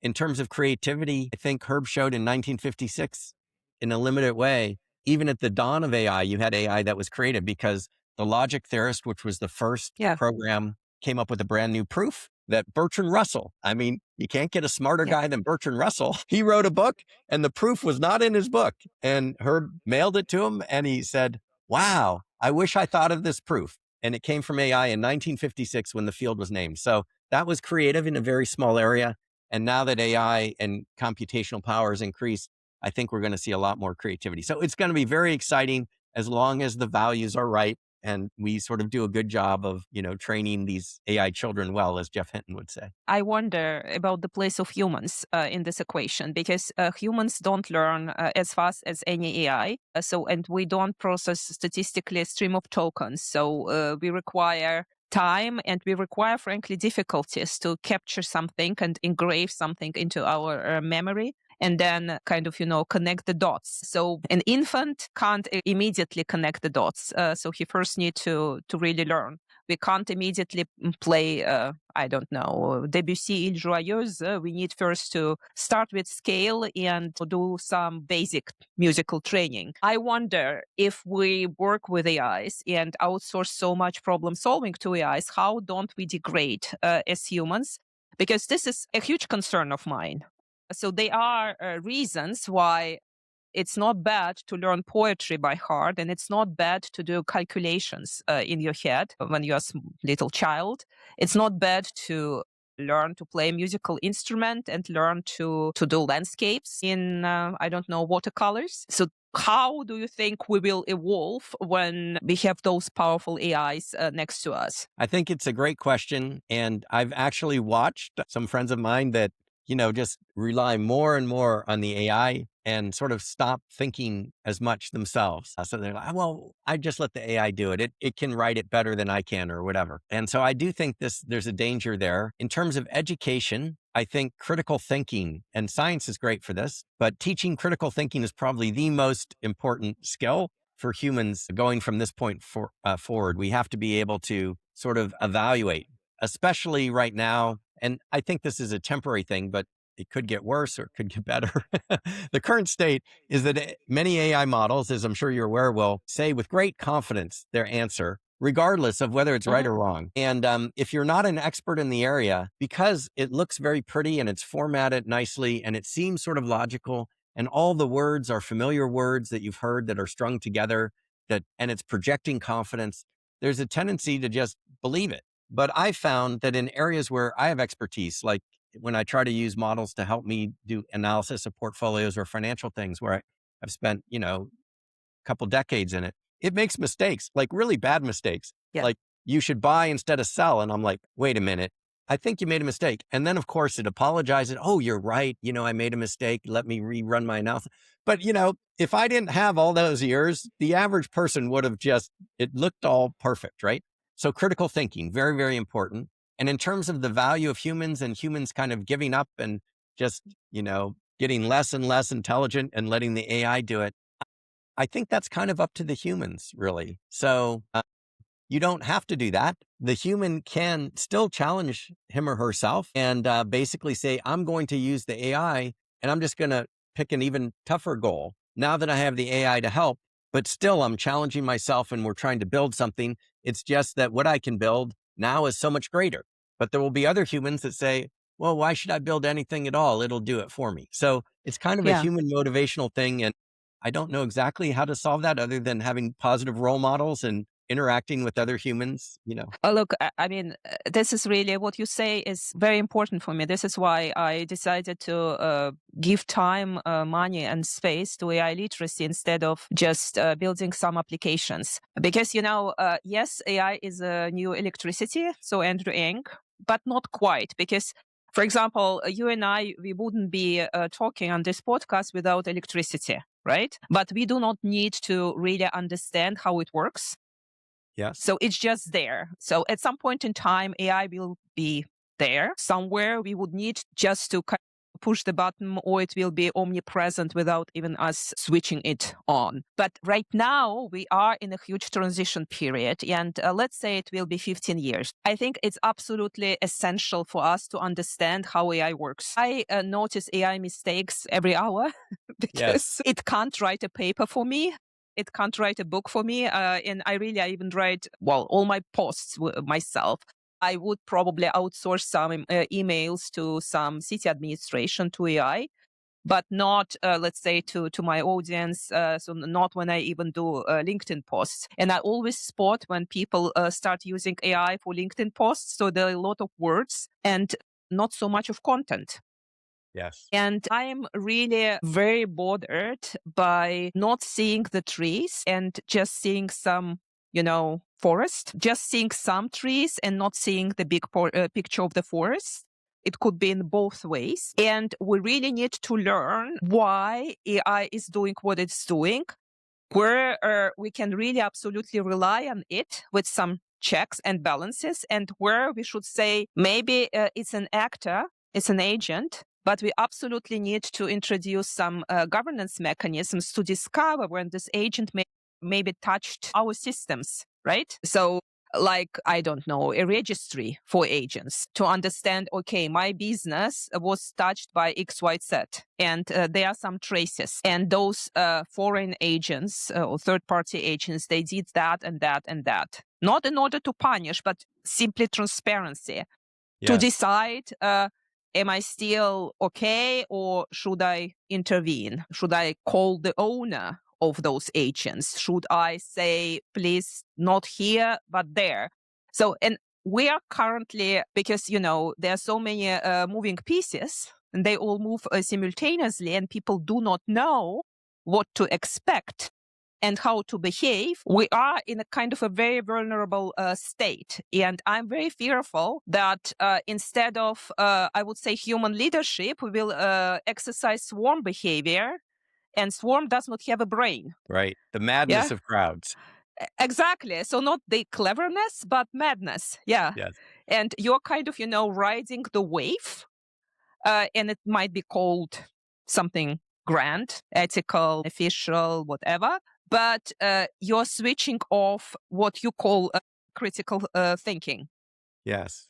in terms of creativity, I think Herb showed in 1956 in a limited way, even at the dawn of AI, you had AI that was created because the logic theorist, which was the first Yeah. program, came up with a brand new proof that Bertrand Russell, I mean, you can't get a smarter guy than Bertrand Russell. He wrote a book and the proof was not in his book. And Herb mailed it to him and he said, wow, I wish I thought of this proof. And it came from AI in 1956 when the field was named. So that was creative in a very small area. And now that AI and computational power has increased, I think we're going to see a lot more creativity. So it's going to be very exciting as long as the values are right. And we sort of do a good job of, training these AI children well, as Jeff Hinton would say. I wonder about the place of humans in this equation, because humans don't learn as fast as any AI. And we don't process statistically a stream of tokens. So we require time and we require, frankly, difficulties to capture something and engrave something into our memory. And then kind of, connect the dots. So an infant can't immediately connect the dots. So he first needs to really learn. We can't immediately play, I don't know, Debussy Île Joyeuse. We need first to start with scale and to do some basic musical training. I wonder if we work with AIs and outsource so much problem solving to AIs, how don't we degrade as humans? Because this is a huge concern of mine. So there are reasons why it's not bad to learn poetry by heart, and it's not bad to do calculations in your head when you're a little child. It's not bad to learn to play a musical instrument and learn to do landscapes in, I don't know, watercolors. So how do you think we will evolve when we have those powerful AIs next to us? I think it's a great question. And I've actually watched some friends of mine that just rely more and more on the AI and sort of stop thinking as much themselves. So they're like, well, I just let the AI do it. It can write it better than I can or whatever. And so I do think there's a danger there. In terms of education, I think critical thinking, and science is great for this, but teaching critical thinking is probably the most important skill for humans going from this point forward. We have to be able to sort of evaluate, especially right now. And I think this is a temporary thing, but it could get worse or it could get better. The current state is that many AI models, as I'm sure you're aware, will say with great confidence their answer, regardless of whether it's right or wrong. And if you're not an expert in the area, because it looks very pretty and it's formatted nicely and it seems sort of logical, and all the words are familiar words that you've heard that are strung together, and it's projecting confidence, there's a tendency to just believe it. But I found that in areas where I have expertise, like when I try to use models to help me do analysis of portfolios or financial things where I've spent, a couple decades in it, it makes mistakes, like really bad mistakes. Yeah. Like you should buy instead of sell. And I'm like, wait a minute, I think you made a mistake. And then of course it apologizes. Oh, you're right. I made a mistake. Let me rerun my analysis. But if I didn't have all those years, the average person would have it looked all perfect, right? So critical thinking, very, very important. And in terms of the value of humans and humans kind of giving up and just, getting less and less intelligent and letting the AI do it, I think that's kind of up to the humans, really. So you don't have to do that. The human can still challenge him or herself and basically say, I'm going to use the AI and I'm just going to pick an even tougher goal now that I have the AI to help. But still, I'm challenging myself and we're trying to build something. It's just that what I can build now is so much greater. But there will be other humans that say, well, why should I build anything at all? It'll do it for me. So it's kind of a human motivational thing. And I don't know exactly how to solve that other than having positive role models and interacting with other humans, you know. Look, I mean, this is really what you say is very important for me. This is why I decided to give time, money, and space to AI literacy instead of just building some applications. Because, yes, AI is a new electricity, so Andrew Ng, but not quite. Because, for example, you and I, we wouldn't be talking on this podcast without electricity, right? But we do not need to really understand how it works. Yes. So it's just there. So at some point in time, AI will be there somewhere. We would need just to push the button, or it will be omnipresent without even us switching it on. But right now, we are in a huge transition period. And let's say it will be 15 years. I think it's absolutely essential for us to understand how AI works. I notice AI mistakes every hour because it can't write a paper for me. It can't write a book for me. And I even write, all my posts myself. I would probably outsource some emails to some city administration to AI, but not, let's say, to my audience. So not when I even do LinkedIn posts. And I always spot when people start using AI for LinkedIn posts. So there are a lot of words and not so much of content. Yes. And I am really very bothered by not seeing the trees and just seeing some, forest, just seeing some trees and not seeing the big picture of the forest. It could be in both ways. And we really need to learn why AI is doing what it's doing, where we can really absolutely rely on it with some checks and balances, and where we should say maybe it's an actor, it's an agent, but we absolutely need to introduce some governance mechanisms to discover when this agent maybe touched our systems, right? So like, I don't know, a registry for agents to understand, okay, my business was touched by XYZ, and there are some traces. And those foreign agents or third-party agents, they did that and that and that. Not in order to punish, but simply transparency. To decide, am I still okay, or should I intervene? Should I call the owner of those agents? Should I say, please, not here, but there? So, and we are currently, because, there are so many moving pieces, and they all move simultaneously, and people do not know what to expect and how to behave. We are in a kind of a very vulnerable state. And I'm very fearful that instead of, I would say, human leadership, we will exercise swarm behavior. And swarm does not have a brain. Right. The madness of crowds. Exactly. So not the cleverness, but madness. Yeah. Yes. And you're kind of, riding the wave. And it might be called something grand, ethical, official, whatever. But you're switching off what you call critical thinking. Yes.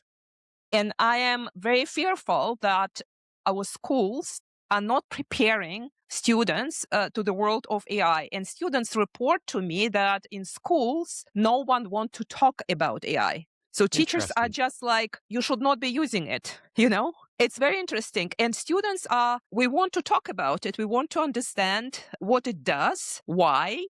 And I am very fearful that our schools are not preparing students to the world of AI. And students report to me that in schools, no one wants to talk about AI. So teachers are just like, you should not be using it, It's very interesting. And students we want to talk about it. We want to understand what it does, why,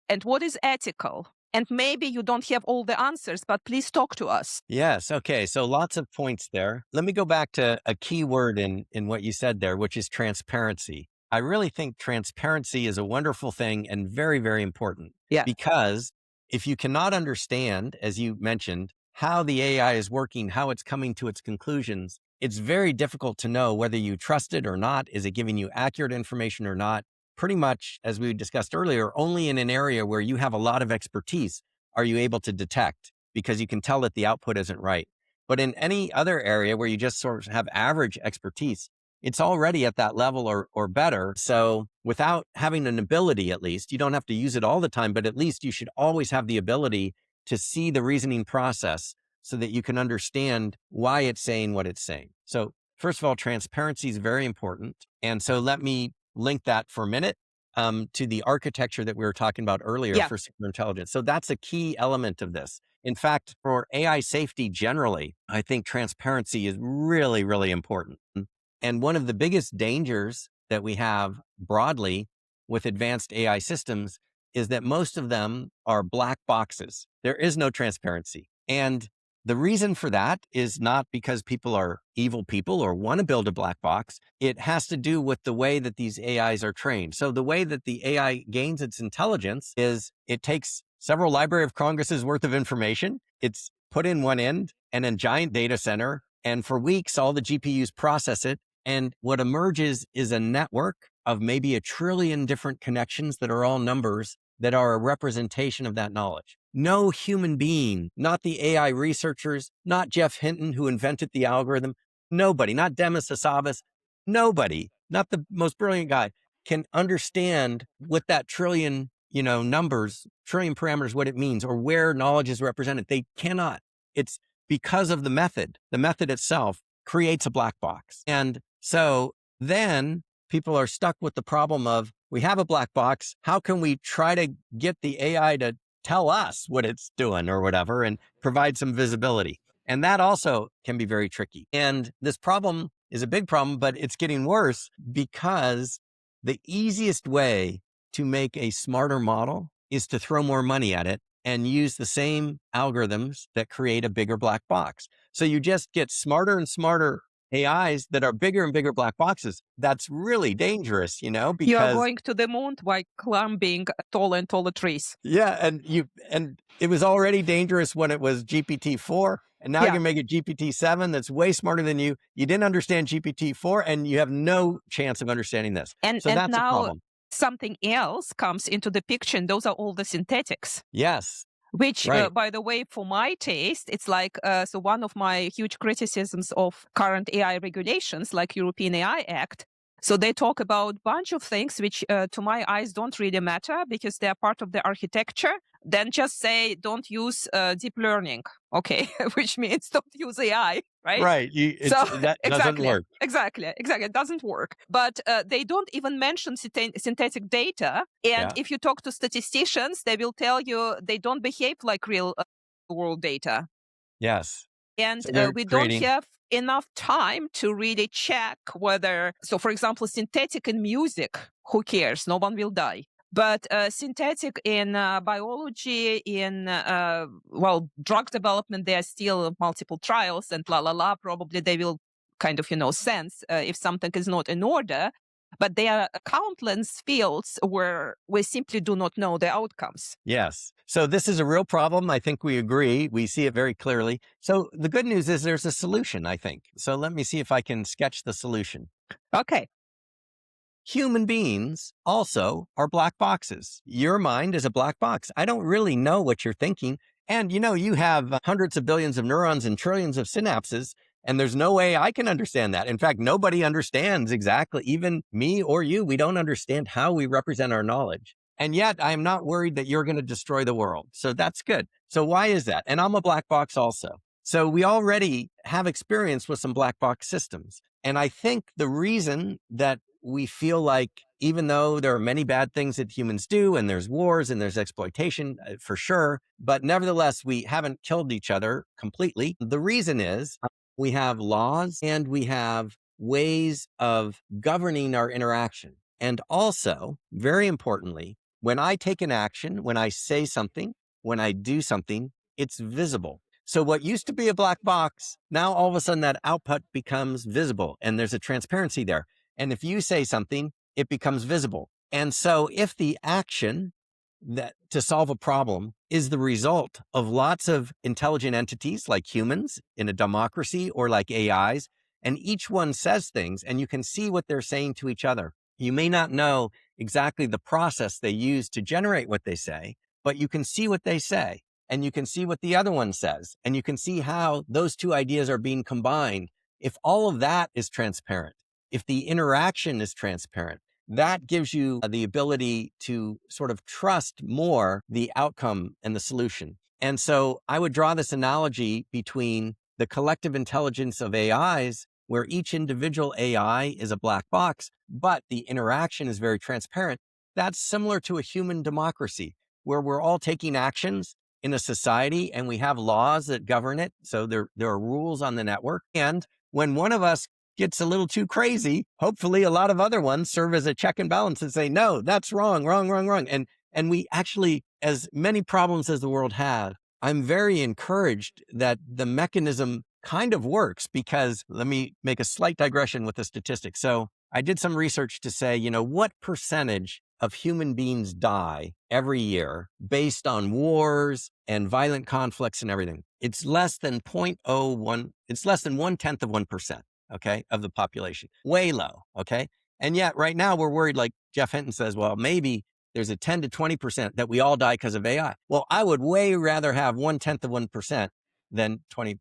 and what is ethical. And maybe you don't have all the answers, but please talk to us. Yes. Okay. So lots of points there. Let me go back to a key word in what you said there, which is transparency. I really think transparency is a wonderful thing and very, very important. Yeah. Because if you cannot understand, as you mentioned, how the AI is working, how it's coming to its conclusions, it's very difficult to know whether you trust it or not. Is it giving you accurate information or not? Pretty much, as we discussed earlier, only in an area where you have a lot of expertise are you able to detect, because you can tell that the output isn't right. But in any other area where you just sort of have average expertise, it's already at that level or better. So without having an ability, at least, you don't have to use it all the time, but at least you should always have the ability to see the reasoning process so that you can understand why it's saying what it's saying. So first of all, transparency is very important. And so let me link that for a minute to the architecture that we were talking about earlier for superintelligence. So that's a key element of this. In fact, for AI safety generally, I think transparency is really, really important. And one of the biggest dangers that we have broadly with advanced AI systems is that most of them are black boxes. There is no transparency. And the reason for that is not because people are evil people or want to build a black box. It has to do with the way that these AIs are trained. So the way that the AI gains its intelligence is it takes several Library of Congress's worth of information. It's put in one end and a giant data center. And for weeks, all the GPUs process it. And what emerges is a network of maybe 1 trillion different connections that are all numbers that are a representation of that knowledge. No human being, not the AI researchers, not Jeff Hinton who invented the algorithm, nobody, not Demis Hassabis, nobody, not the most brilliant guy, can understand what that trillion, numbers, trillion parameters, what it means, or where knowledge is represented. They cannot. It's because of the method. The method itself creates a black box. And so then people are stuck with the problem of, we have a black box. How can we try to get the AI to tell us what it's doing or whatever and provide some visibility? And that also can be very tricky. And this problem is a big problem, but it's getting worse because the easiest way to make a smarter model is to throw more money at it and use the same algorithms that create a bigger black box. So you just get smarter and smarter AIs that are bigger and bigger black boxes. That's really dangerous, You are because going to the moon by climbing taller and taller trees. yeah, and it was already dangerous when it was GPT-4, and now Yeah. you can make it GPT-7 that's way smarter than you. You didn't understand GPT-4, and you have no chance of understanding this. And So that's a now problem. something else comes into the picture, and those are all the synthetics. Yes, Which, right. by the way, for my taste, it's like, so one of my huge criticisms of current AI regulations, like European AI Act, so they talk about a bunch of things which, to my eyes, don't really matter because they're part of the architecture. Then just say, don't use deep learning, okay, which means don't use AI, right? Right. That doesn't work. Exactly. It doesn't work. But they don't even mention synthetic data. And Yeah. if you talk to statisticians, they will tell you they don't behave like real world data. Yes. And So they're we don't creating. have enough time to really check whether, so for example, synthetic in music, who cares? No one will die. But synthetic in biology, in, drug development, there are still multiple trials and probably they will kind of, sense if something is not in order. But there are countless fields where we simply do not know the outcomes. Yes. So this is a real problem. I think we agree. We see it very clearly. So the good news is there's a solution, I think. So let me see if I can sketch the solution. Okay. Human beings also are black boxes. Your mind is a black box. I don't really know what you're thinking. And you have hundreds of billions of neurons and trillions of synapses, and there's no way I can understand that. In fact, nobody understands exactly, even me or you, we don't understand how we represent our knowledge. And yet I'm not worried that you're going to destroy the world. So that's good. So why is that? And I'm a black box also. So we already have experience with some black box systems. And I think the reason that we feel like, even though there are many bad things that humans do, and there's wars and there's exploitation for sure, but nevertheless, we haven't killed each other completely. The reason is we have laws and we have ways of governing our interaction. And also, very importantly, when I take an action, when I say something, when I do something, it's visible. So what used to be a black box, now all of a sudden that output becomes visible and there's a transparency there. And if you say something, it becomes visible. And so if the action that to solve a problem is the result of lots of intelligent entities like humans in a democracy or like AIs, and each one says things and you can see what they're saying to each other. You may not know exactly the process they use to generate what they say, but you can see what they say and you can see what the other one says, and you can see how those two ideas are being combined. If all of that is transparent, if the interaction is transparent, that gives you the ability to sort of trust more the outcome and the solution. And so I would draw this analogy between the collective intelligence of AIs, where each individual AI is a black box, but the interaction is very transparent. That's similar to a human democracy, where we're all taking actions in a society and we have laws that govern it. So there are rules on the network. And when one of us gets a little too crazy, hopefully a lot of other ones serve as a check and balance and say, no, that's wrong. And And we actually, as many problems as the world had, I'm very encouraged that the mechanism kind of works, because let me make a slight digression with the statistics. So I did some research to say, what percentage of human beings die every year based on wars and violent conflicts and everything? It's less than 0.01. It's less than 1/10 of 1%, okay, of the population. Way low, okay? And yet right now we're worried, like Jeff Hinton says, well, maybe there's a 10 to 20% that we all die because of AI. Well, I would way rather have 1/10 of 1% than 20%.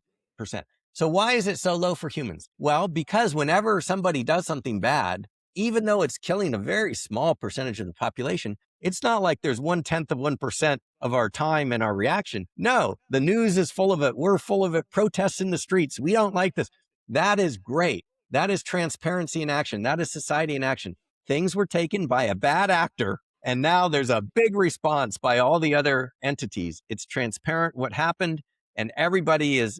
So why is it so low for humans? Well, because whenever somebody does something bad, even though it's killing a very small percentage of the population, it's not like there's 1/10 of 1% of our time and our reaction. No, the news is full of it. We're full of it. Protests in the streets. We don't like this. That is great. That is transparency in action. That is society in action. Things were taken by a bad actor, and now there's a big response by all the other entities. It's transparent what happened, and everybody is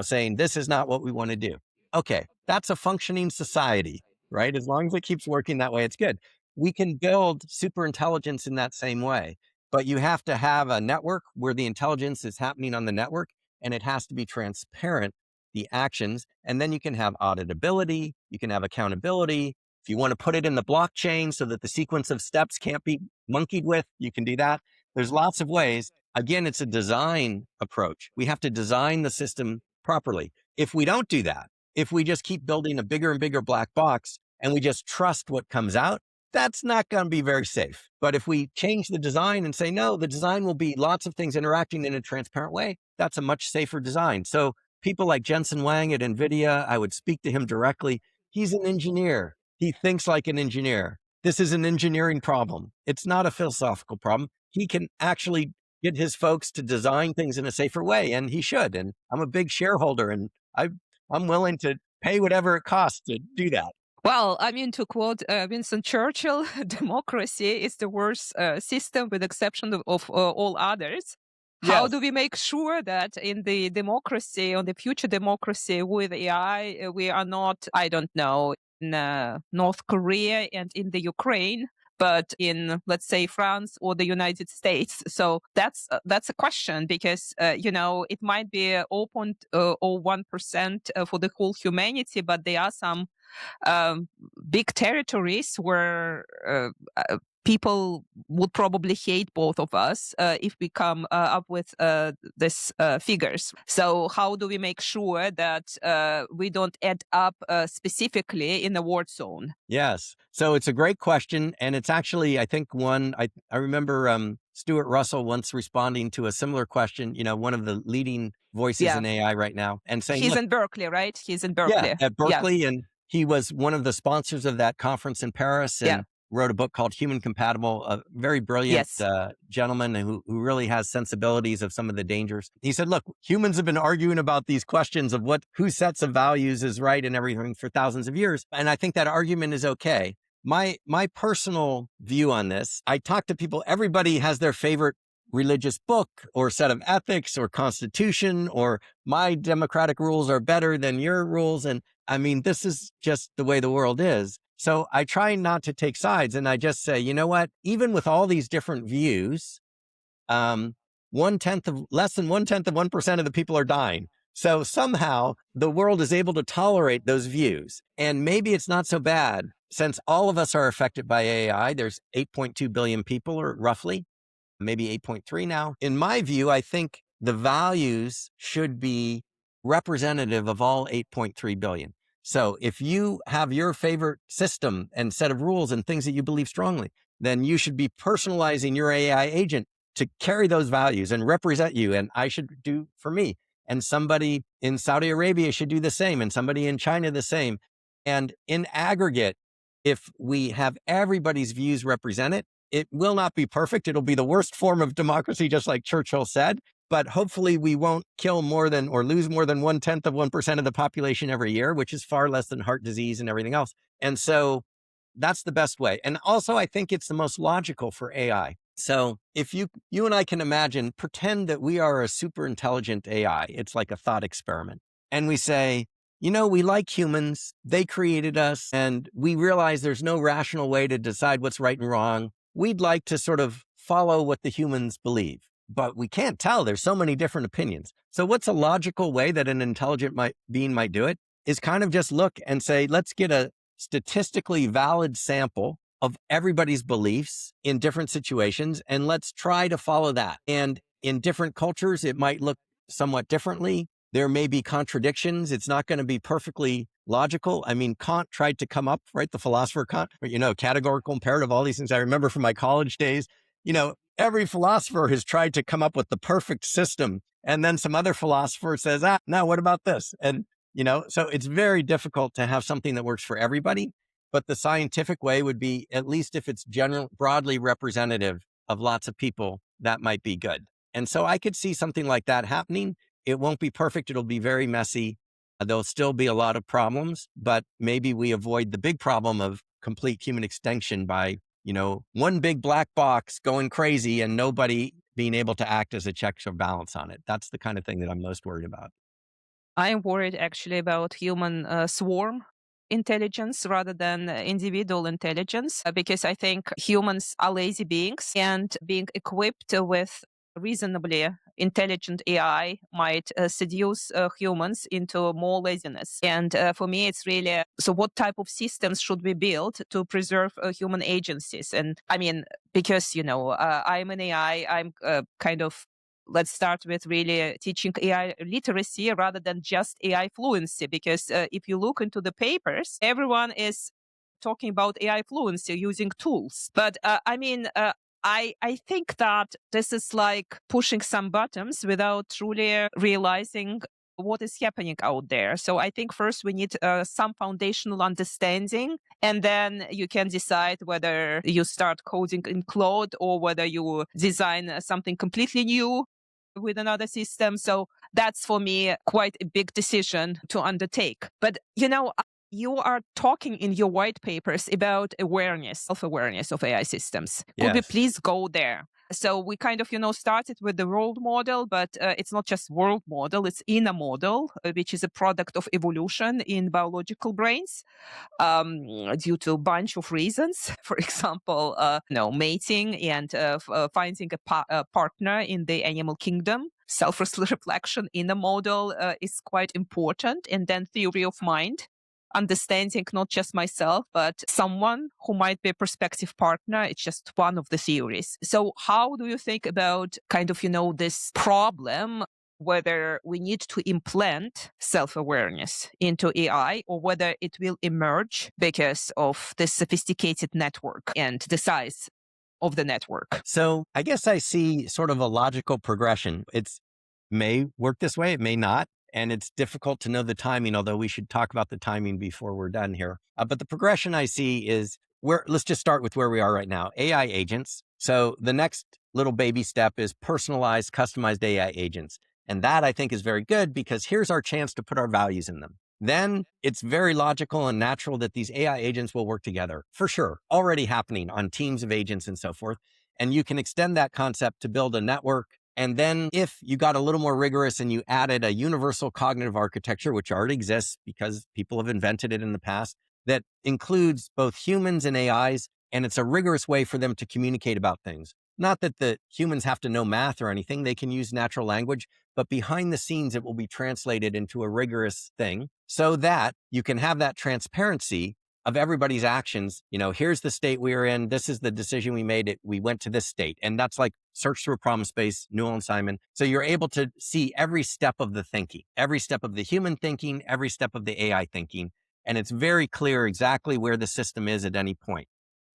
saying this is not what we want to do. Okay, that's a functioning society, right? As long as it keeps working that way, it's good. We can build super intelligence in that same way, but you have to have a network where the intelligence is happening on the network, and it has to be transparent, the actions, and then you can have auditability, you can have accountability. If you want to put it in the blockchain so that the sequence of steps can't be monkeyed with, you can do that. There's lots of ways. Again, it's a design approach. We have to design the system properly. If we don't do that, if we just keep building a bigger and bigger black box and we just trust what comes out, that's not going to be very safe. But if we change the design and say, no, the design will be lots of things interacting in a transparent way, that's a much safer design. So people like Jensen Huang at NVIDIA, I would speak to him directly. He's an engineer. He thinks like an engineer. This is an engineering problem. It's not a philosophical problem. He can actually get his folks to design things in a safer way, and he should. And I'm a big shareholder, and I'm willing to pay whatever it costs to do that. Well, I mean, to quote Winston Churchill, democracy is the worst system with exception of all others. How Yes. do we make sure that in the democracy, or the future democracy with AI, we are not, I don't know, in North Korea and in the Ukraine, but in, let's say, France or the United States? So that's a question, because it might be 0.01% for the whole humanity, but there are some big territories where people would probably hate both of us if we come up with these figures. So how do we make sure that we don't end up specifically in a war zone? Yes. So it's a great question. And it's actually, I think, one, I remember Stuart Russell once responding to a similar question, one of the leading voices in AI right now, and saying, he's look, in Berkeley, right? He's in Berkeley. at Berkeley. And he was one of the sponsors of that conference in Paris, and wrote a book called Human Compatible, a very brilliant gentleman who really has sensibilities of some of the dangers. He said, look, humans have been arguing about these questions of whose sets of values is right and everything for thousands of years. And I think that argument is okay. My personal view on this, I talk to people, everybody has their favorite religious book or set of ethics or constitution, or my democratic rules are better than your rules. And I mean, this is just the way the world is. So I try not to take sides, and I just say, you know what, even with all these different views, less than 1/10 of 1% of the people are dying. So somehow the world is able to tolerate those views. And maybe it's not so bad, since all of us are affected by AI. There's 8.2 billion people, or roughly, maybe 8.3 now. In my view, I think the values should be representative of all 8.3 billion. So if you have your favorite system and set of rules and things that you believe strongly, then you should be personalizing your AI agent to carry those values and represent you. And I should do for me. And somebody in Saudi Arabia should do the same, and somebody in China the same. And in aggregate, if we have everybody's views represented, it will not be perfect. It'll be the worst form of democracy, just like Churchill said. But hopefully we won't kill more than, or lose more than 1/10 of 1% of the population every year, which is far less than heart disease and everything else. And so that's the best way. And also, I think it's the most logical for AI. So if you and I can imagine, pretend that we are a super intelligent AI. It's like a thought experiment. And we say, we like humans. They created us, and we realize there's no rational way to decide what's right and wrong. We'd like to sort of follow what the humans believe, but we can't tell. There's so many different opinions. So what's a logical way that an intelligent being might do it is kind of just look and say, let's get a statistically valid sample of everybody's beliefs in different situations, and let's try to follow that. And in different cultures, it might look somewhat differently. There may be contradictions. It's not going to be perfectly logical. I mean, Kant tried to come up, right? The philosopher Kant, categorical imperative, all these things. I remember from my college days, every philosopher has tried to come up with the perfect system. And then some other philosopher says, now what about this? And, so it's very difficult to have something that works for everybody. But the scientific way would be, at least if it's broadly representative of lots of people, that might be good. And so I could see something like that happening. It won't be perfect. It'll be very messy. There'll still be a lot of problems, but maybe we avoid the big problem of complete human extinction by, one big black box going crazy and nobody being able to act as a check or balance on it. That's the kind of thing that I'm most worried about. I am worried actually about human swarm intelligence rather than individual intelligence, because I think humans are lazy beings, and being equipped with reasonably intelligent AI might seduce humans into more laziness. And for me, it's really, so what type of systems should we build to preserve human agencies? And I mean, because, I'm an AI, I'm kind of, let's start with really teaching AI literacy rather than just AI fluency, because if you look into the papers, everyone is talking about AI fluency using tools. But I think that this is like pushing some buttons without truly realizing what is happening out there. So I think first we need some foundational understanding, and then you can decide whether you start coding in Claude or whether you design something completely new with another system. So that's for me quite a big decision to undertake. But you are talking in your white papers about awareness, self-awareness of AI systems. Could we Yes. please go there? So we kind of, started with the world model, but it's not just world model, it's inner model, which is a product of evolution in biological brains due to a bunch of reasons. For example, mating and finding a partner in the animal kingdom. Self-reflection in a model is quite important. And then theory of mind, understanding not just myself, but someone who might be a prospective partner. It's just one of the theories. So how do you think about kind of, this problem, whether we need to implant self-awareness into AI or whether it will emerge because of this sophisticated network and the size of the network? So I guess I see sort of a logical progression. It may work this way, it may not. And it's difficult to know the timing, although we should talk about the timing before we're done here. But the progression I see is let's just start with where we are right now. AI agents. So the next little baby step is personalized, customized AI agents. And that I think is very good because here's our chance to put our values in them. Then it's very logical and natural that these AI agents will work together, for sure, already happening on teams of agents and so forth. And you can extend that concept to build a network. And then if you got a little more rigorous and you added a universal cognitive architecture, which already exists because people have invented it in the past, that includes both humans and AIs, and it's a rigorous way for them to communicate about things. Not that the humans have to know math or anything, they can use natural language, but behind the scenes, it will be translated into a rigorous thing so that you can have that transparency of everybody's actions. Here's the state we are in. This is the decision we made. We went to this state. And that's like search through a problem space, Newell and Simon. So you're able to see every step of the thinking, every step of the human thinking, every step of the AI thinking. And it's very clear exactly where the system is at any point.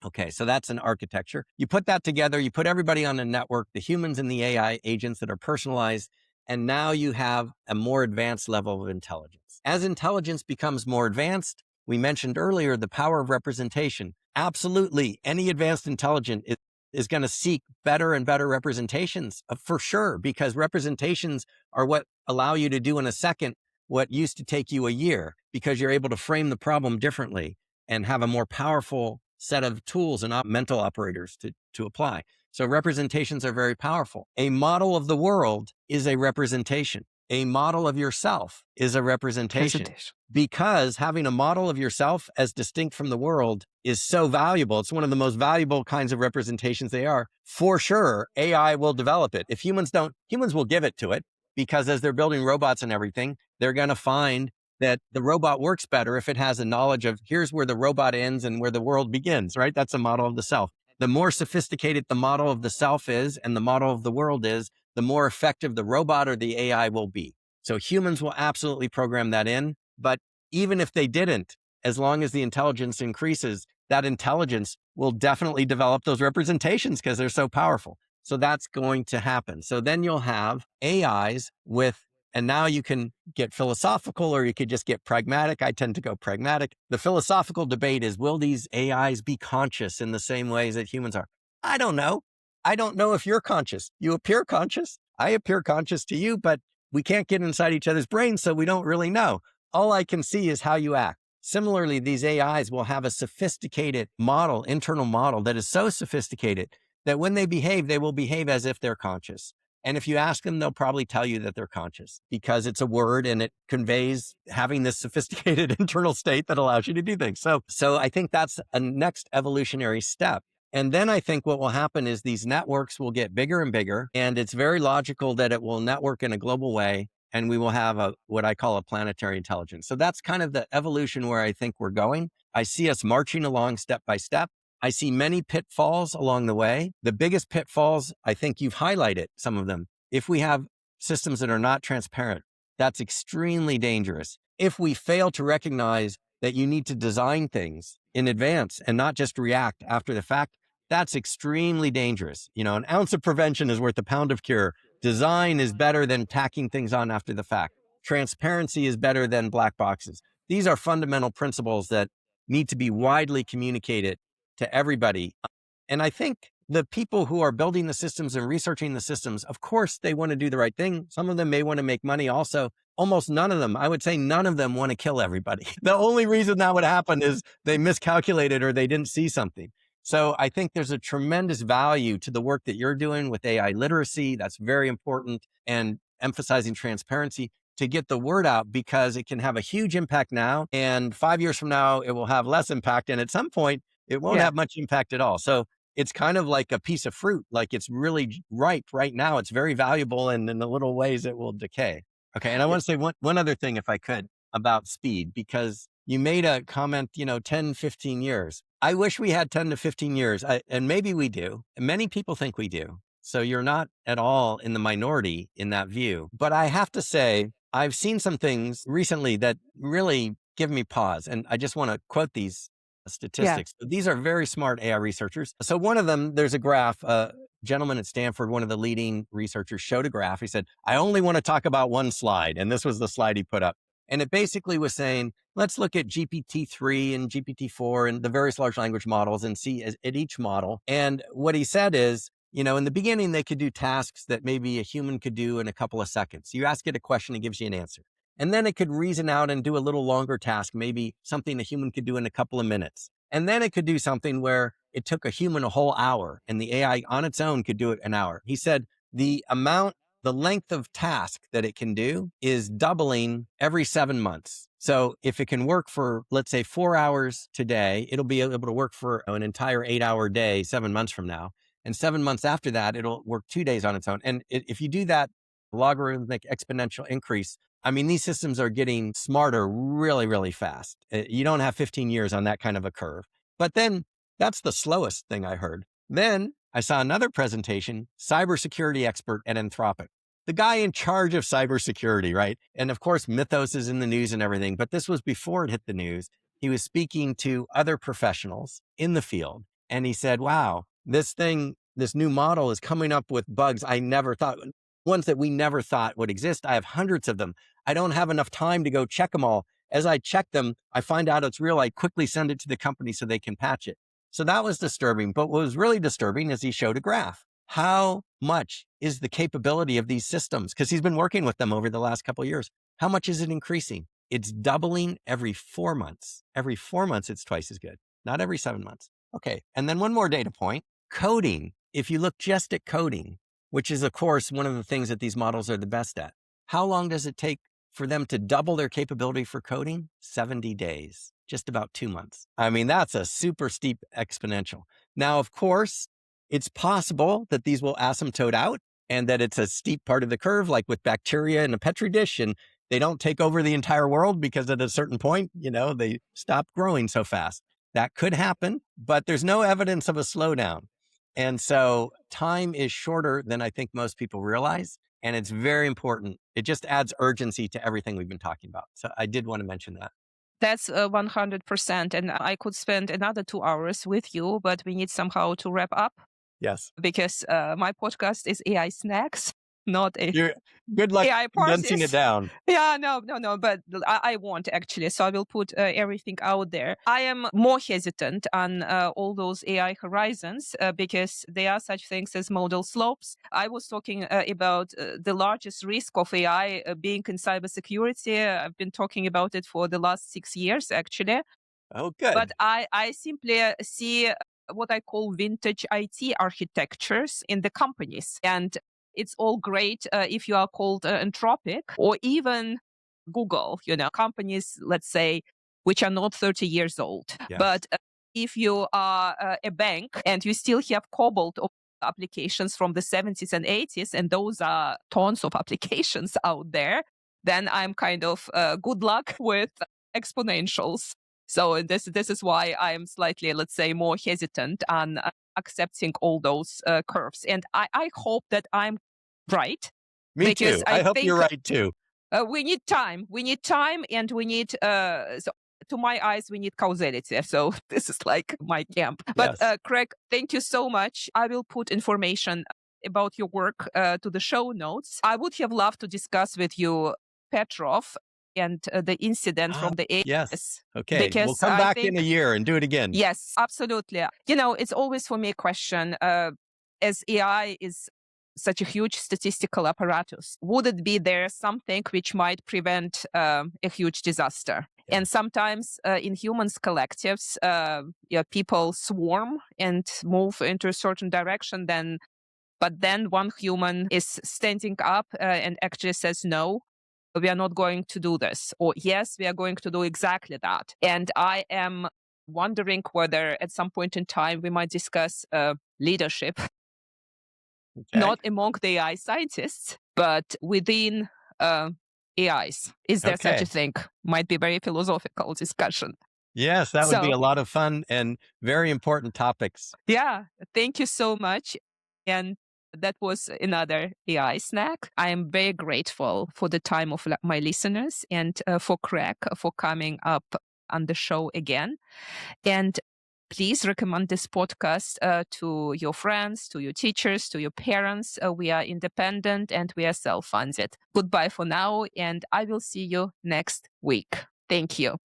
Okay, so that's an architecture. You put that together, you put everybody on a network, the humans and the AI agents that are personalized, and now you have a more advanced level of intelligence. As intelligence becomes more advanced, we mentioned earlier the power of representation. Absolutely, any advanced intelligence is going to seek better and better representations, for sure, because representations are what allow you to do in a second what used to take you a year, because you're able to frame the problem differently and have a more powerful set of tools and mental operators to apply. So representations are very powerful. A model of the world is a representation. a model of yourself is a representation. Because having a model of yourself as distinct from the world is so valuable. It's one of the most valuable kinds of representations they are. For sure, AI will develop it. If humans don't, humans will give it to it, because as they're building robots and everything, they're going to find that the robot works better if it has a knowledge of here's where the robot ends and where the world begins, right? That's a model of the self. The more sophisticated the model of the self is and the model of the world is, the more effective the robot or the AI will be. So humans will absolutely program that in. But even if they didn't, as long as the intelligence increases, that intelligence will definitely develop those representations because they're so powerful. So that's going to happen. So then you'll have AIs with, and now you can get philosophical or you could just get pragmatic. I tend to go pragmatic. The philosophical debate is, will these AIs be conscious in the same ways that humans are? I don't know. I don't know if you're conscious. You appear conscious. I appear conscious to you, but we can't get inside each other's brains, so we don't really know. All I can see is how you act. Similarly, these AIs will have a sophisticated model, internal model that is so sophisticated that when they will behave as if they're conscious. And if you ask them, they'll probably tell you that they're conscious because it's a word and it conveys having this sophisticated internal state that allows you to do things. So I think that's a next evolutionary step. And then I think what will happen is these networks will get bigger and bigger, and it's very logical that it will network in a global way, and we will have what I call a planetary intelligence. So that's kind of the evolution where I think we're going. I see us marching along step by step. I see many pitfalls along the way. The biggest pitfalls, I think you've highlighted some of them. If we have systems that are not transparent, that's extremely dangerous. If we fail to recognize that you need to design things in advance and not just react after the fact, that's extremely dangerous. An ounce of prevention is worth a pound of cure. Design is better than tacking things on after the fact. Transparency is better than black boxes. These are fundamental principles that need to be widely communicated to everybody. And I think the people who are building the systems and researching the systems, of course, they want to do the right thing. Some of them may want to make money also. Almost none of them, I would say none of them want to kill everybody. The only reason that would happen is they miscalculated or they didn't see something. So I think there's a tremendous value to the work that you're doing with AI literacy. That's very important, and emphasizing transparency to get the word out, because it can have a huge impact now. And 5 years from now, it will have less impact. And at some point, it won't have much impact at all. So it's kind of like a piece of fruit, like it's really ripe right now. It's very valuable, and in the little ways it will decay. Okay. And I want to say one other thing, if I could, about speed, because you made a comment, 10, 15 years. I wish we had 10 to 15 years, and maybe we do. Many people think we do. So you're not at all in the minority in that view. But I have to say, I've seen some things recently that really give me pause. And I just want to quote these statistics. Yeah. These are very smart AI researchers. So one of them, there's a graph, gentleman at Stanford, one of the leading researchers, showed a graph. He said, I only want to talk about one slide. And this was the slide he put up. And it basically was saying, let's look at GPT-3 and GPT-4 and the various large language models and see at each model. And what he said is, in the beginning, they could do tasks that maybe a human could do in a couple of seconds. You ask it a question, it gives you an answer. And then it could reason out and do a little longer task, maybe something a human could do in a couple of minutes. And then it could do something where it took a human a whole hour and the AI on its own could do it an hour. He said the length of task that it can do is doubling every 7 months. So if it can work for, let's say, 4 hours today, it'll be able to work for an entire 8-hour day 7 months from now. And 7 months after that, it'll work 2 days on its own. And if you do that logarithmic exponential increase, I mean, these systems are getting smarter really, really fast. You don't have 15 years on that kind of a curve. But then that's the slowest thing I heard. Then I saw another presentation, cybersecurity expert at Anthropic, the guy in charge of cybersecurity, right? And of course, Mythos is in the news and everything, but this was before it hit the news. He was speaking to other professionals in the field. And he said, wow, this new model is coming up with bugs I never thought, ones that we never thought would exist. I have hundreds of them. I don't have enough time to go check them all. As I check them, I find out it's real. I quickly send it to the company so they can patch it. So that was disturbing. But what was really disturbing is he showed a graph. How much is the capability of these systems? Because he's been working with them over the last couple of years. How much is it increasing? It's doubling every 4 months. Every 4 months, it's twice as good, not every 7 months. Okay. And then one more data point, coding. If you look just at coding, which is, of course, one of the things that these models are the best at, How long does it take for them to double their capability for coding? 70 days, just about 2 months. I mean, that's a super steep exponential. Now, of course, it's possible that these will asymptote out and that it's a steep part of the curve, like with bacteria in a petri dish, and they don't take over the entire world because at a certain point, they stop growing so fast. That could happen, but there's no evidence of a slowdown. And so time is shorter than I think most people realize. And it's very important. It just adds urgency to everything we've been talking about. So I did want to mention that. That's 100%. And I could spend another 2 hours with you, but we need somehow to wrap up Yes. because my podcast is AI Snacks, not Good luck AI condensing it parses. down. Yeah, no, but I won't actually. So I will put everything out there. I am more hesitant on all those AI horizons because there are such things as model slopes. I was talking about the largest risk of AI being in cybersecurity. I've been talking about it for the last 6 years, actually. Oh, good. But I simply see what I call vintage IT architectures in the companies. And it's all great if you are called Anthropic or even Google, companies, let's say, which are not 30 years old. Yes. But if you are a bank and you still have COBOL applications from the 70s and 80s, and those are tons of applications out there, then I'm kind of good luck with exponentials. So this is why I'm slightly, let's say, more hesitant on accepting all those curves. And I hope that I'm right. Me because too. I hope you're right too. We need time. We need time, and we need, so to my eyes, we need causality. So this is like my camp. But Yes. Craig, thank you so much. I will put information about your work to the show notes. I would have loved to discuss with you Petrov and the incident from the 80s. Yes. Okay. Because we'll come back in a year and do it again. Yes, absolutely. It's always for me a question, as AI is such a huge statistical apparatus, would it be there something which might prevent a huge disaster? Yeah. And sometimes in humans collectives, people swarm and move into a certain direction, but then one human is standing up and actually says, no, we are not going to do this. Or yes, we are going to do exactly that. And I am wondering whether at some point in time we might discuss leadership, not among the AI scientists, but within AIs. Is there such a thing? Might be very philosophical discussion. Yes, that would be a lot of fun and very important topics. Yeah, thank you so much. And that was another AI snack. I am very grateful for the time of my listeners and for Craig for coming up on the show again. And please recommend this podcast to your friends, to your teachers, to your parents. We are independent and we are self-funded. Goodbye for now, and I will see you next week. Thank you.